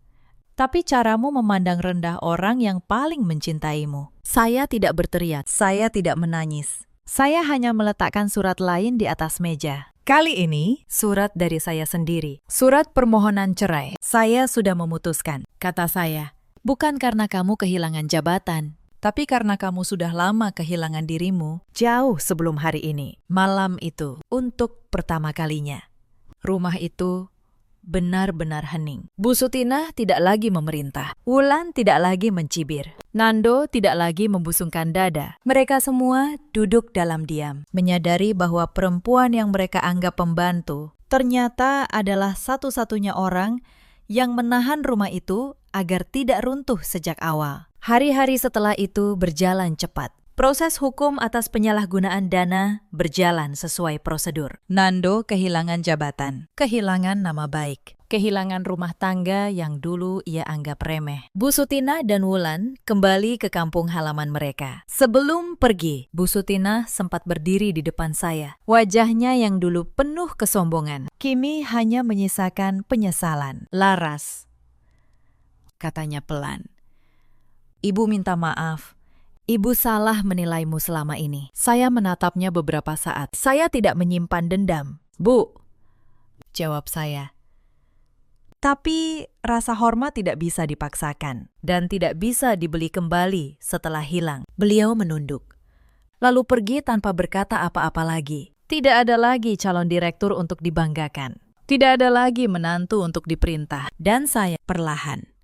tapi caramu memandang rendah orang yang paling mencintaimu. Saya tidak berteriak, saya tidak menangis. Saya hanya meletakkan surat lain di atas meja. Kali ini, surat dari saya sendiri. Surat permohonan cerai. Saya sudah memutuskan, kata saya. Bukan karena kamu kehilangan jabatan, tapi karena kamu sudah lama kehilangan dirimu jauh sebelum hari ini. Malam itu, untuk pertama kalinya. Rumah itu benar-benar hening. Bu Sutina tidak lagi memerintah. Wulan tidak lagi mencibir. Nando tidak lagi membusungkan dada. Mereka semua duduk dalam diam, menyadari bahwa perempuan yang mereka anggap pembantu ternyata adalah satu-satunya orang yang menahan rumah itu agar tidak runtuh sejak awal. Hari-hari setelah itu berjalan cepat. Proses hukum atas penyalahgunaan dana berjalan sesuai prosedur. Nando kehilangan jabatan, kehilangan nama baik, kehilangan rumah tangga yang dulu ia anggap remeh. Bu Sutina dan Wulan kembali ke kampung halaman mereka. Sebelum pergi, Bu Sutina sempat berdiri di depan saya. Wajahnya yang dulu penuh kesombongan, kini hanya menyisakan penyesalan. Laras, katanya pelan. Ibu minta maaf. Ibu salah menilaimu selama ini. Saya menatapnya beberapa saat. Saya tidak menyimpan dendam. Bu, jawab saya. Tapi rasa hormat tidak bisa dipaksakan dan tidak bisa dibeli kembali setelah hilang. Beliau menunduk, lalu pergi tanpa berkata apa-apa lagi. Tidak ada lagi calon direktur untuk dibanggakan. Tidak ada lagi menantu untuk diperintah. Dan saya perlahan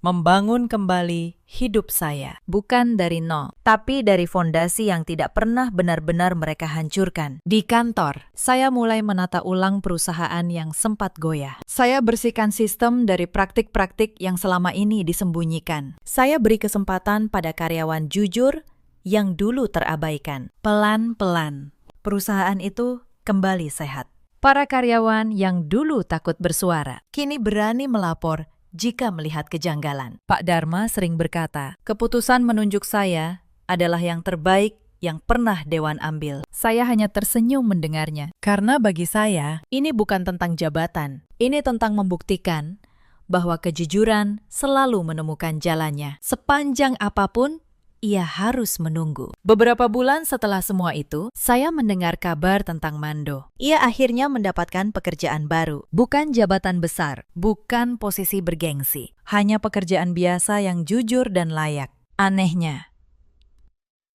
membangun kembali hidup saya. Bukan dari nol, tapi dari fondasi yang tidak pernah benar-benar mereka hancurkan. Di kantor, saya mulai menata ulang perusahaan yang sempat goyah. Saya bersihkan sistem dari praktik-praktik yang selama ini disembunyikan. Saya beri kesempatan pada karyawan jujur yang dulu terabaikan. Pelan-pelan, perusahaan itu kembali sehat. Para karyawan yang dulu takut bersuara, kini berani melapor jika melihat kejanggalan. Pak Dharma sering berkata, keputusan menunjuk saya adalah yang terbaik yang pernah Dewan ambil. Saya hanya tersenyum mendengarnya. Karena bagi saya, ini bukan tentang jabatan. Ini tentang membuktikan bahwa kejujuran selalu menemukan jalannya. Sepanjang apapun, ia harus menunggu. Beberapa bulan setelah semua itu, saya mendengar kabar tentang Mando. Ia akhirnya mendapatkan pekerjaan baru. Bukan jabatan besar, bukan posisi bergengsi. Hanya pekerjaan biasa yang jujur dan layak. Anehnya,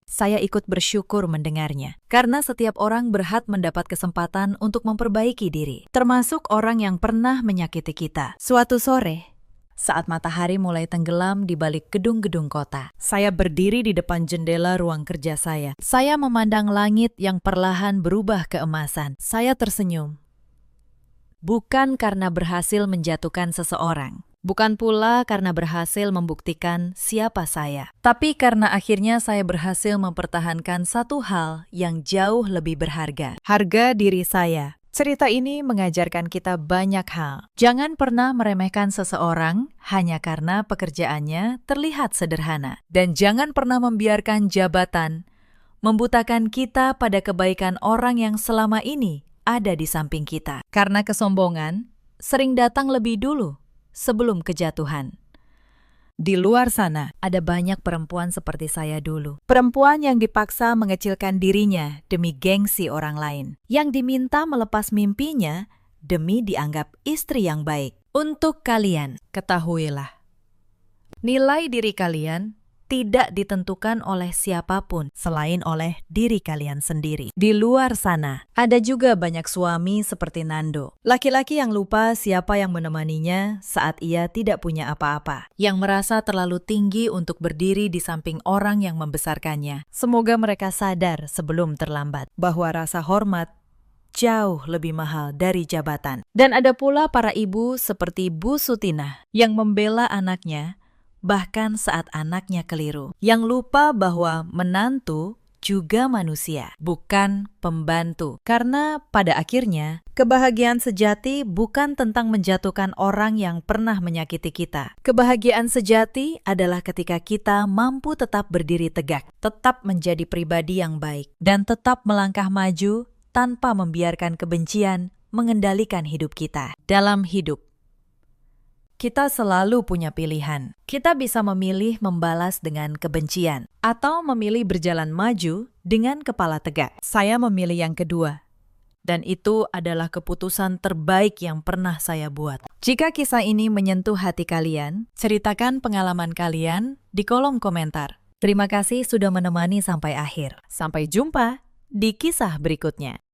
saya ikut bersyukur mendengarnya. Karena setiap orang berhak mendapat kesempatan untuk memperbaiki diri. Termasuk orang yang pernah menyakiti kita. Suatu sore, saat matahari mulai tenggelam di balik gedung-gedung kota. Saya berdiri di depan jendela ruang kerja saya. Saya memandang langit yang perlahan berubah keemasan. Saya tersenyum. Bukan karena berhasil menjatuhkan seseorang. Bukan pula karena berhasil membuktikan siapa saya. Tapi karena akhirnya saya berhasil mempertahankan satu hal yang jauh lebih berharga. Harga diri saya. Cerita ini mengajarkan kita banyak hal. Jangan pernah meremehkan seseorang hanya karena pekerjaannya terlihat sederhana. Dan jangan pernah membiarkan jabatan membutakan kita pada kebaikan orang yang selama ini ada di samping kita. Karena kesombongan sering datang lebih dulu sebelum kejatuhan. Di luar sana, ada banyak perempuan seperti saya dulu. perempuan yang dipaksa mengecilkan dirinya demi gengsi orang lain, Yang diminta melepas mimpinya demi dianggap istri yang baik. Untuk kalian, ketahuilah. nilai diri kalian tidak ditentukan oleh siapapun selain oleh diri kalian sendiri. Di luar sana, ada juga banyak suami seperti Nando. Laki-laki yang lupa siapa yang menemaninya saat ia tidak punya apa-apa. Yang merasa terlalu tinggi untuk berdiri di samping orang yang membesarkannya. Semoga mereka sadar sebelum terlambat bahwa rasa hormat jauh lebih mahal dari jabatan. Dan ada pula para ibu seperti Bu Sutina yang membela anaknya bahkan saat anaknya keliru. Yang lupa bahwa menantu juga manusia, bukan pembantu. Karena pada akhirnya, kebahagiaan sejati bukan tentang menjatuhkan orang yang pernah menyakiti kita. Kebahagiaan sejati adalah ketika kita mampu tetap berdiri tegak, tetap menjadi pribadi yang baik, dan tetap melangkah maju tanpa membiarkan kebencian mengendalikan hidup kita. Dalam hidup, kita selalu punya pilihan. Kita bisa memilih membalas dengan kebencian atau memilih berjalan maju dengan kepala tegak. Saya memilih yang kedua. Dan itu adalah keputusan terbaik yang pernah saya buat. Jika kisah ini menyentuh hati kalian, ceritakan pengalaman kalian di kolom komentar. Terima kasih sudah menemani sampai akhir. Sampai jumpa di kisah berikutnya.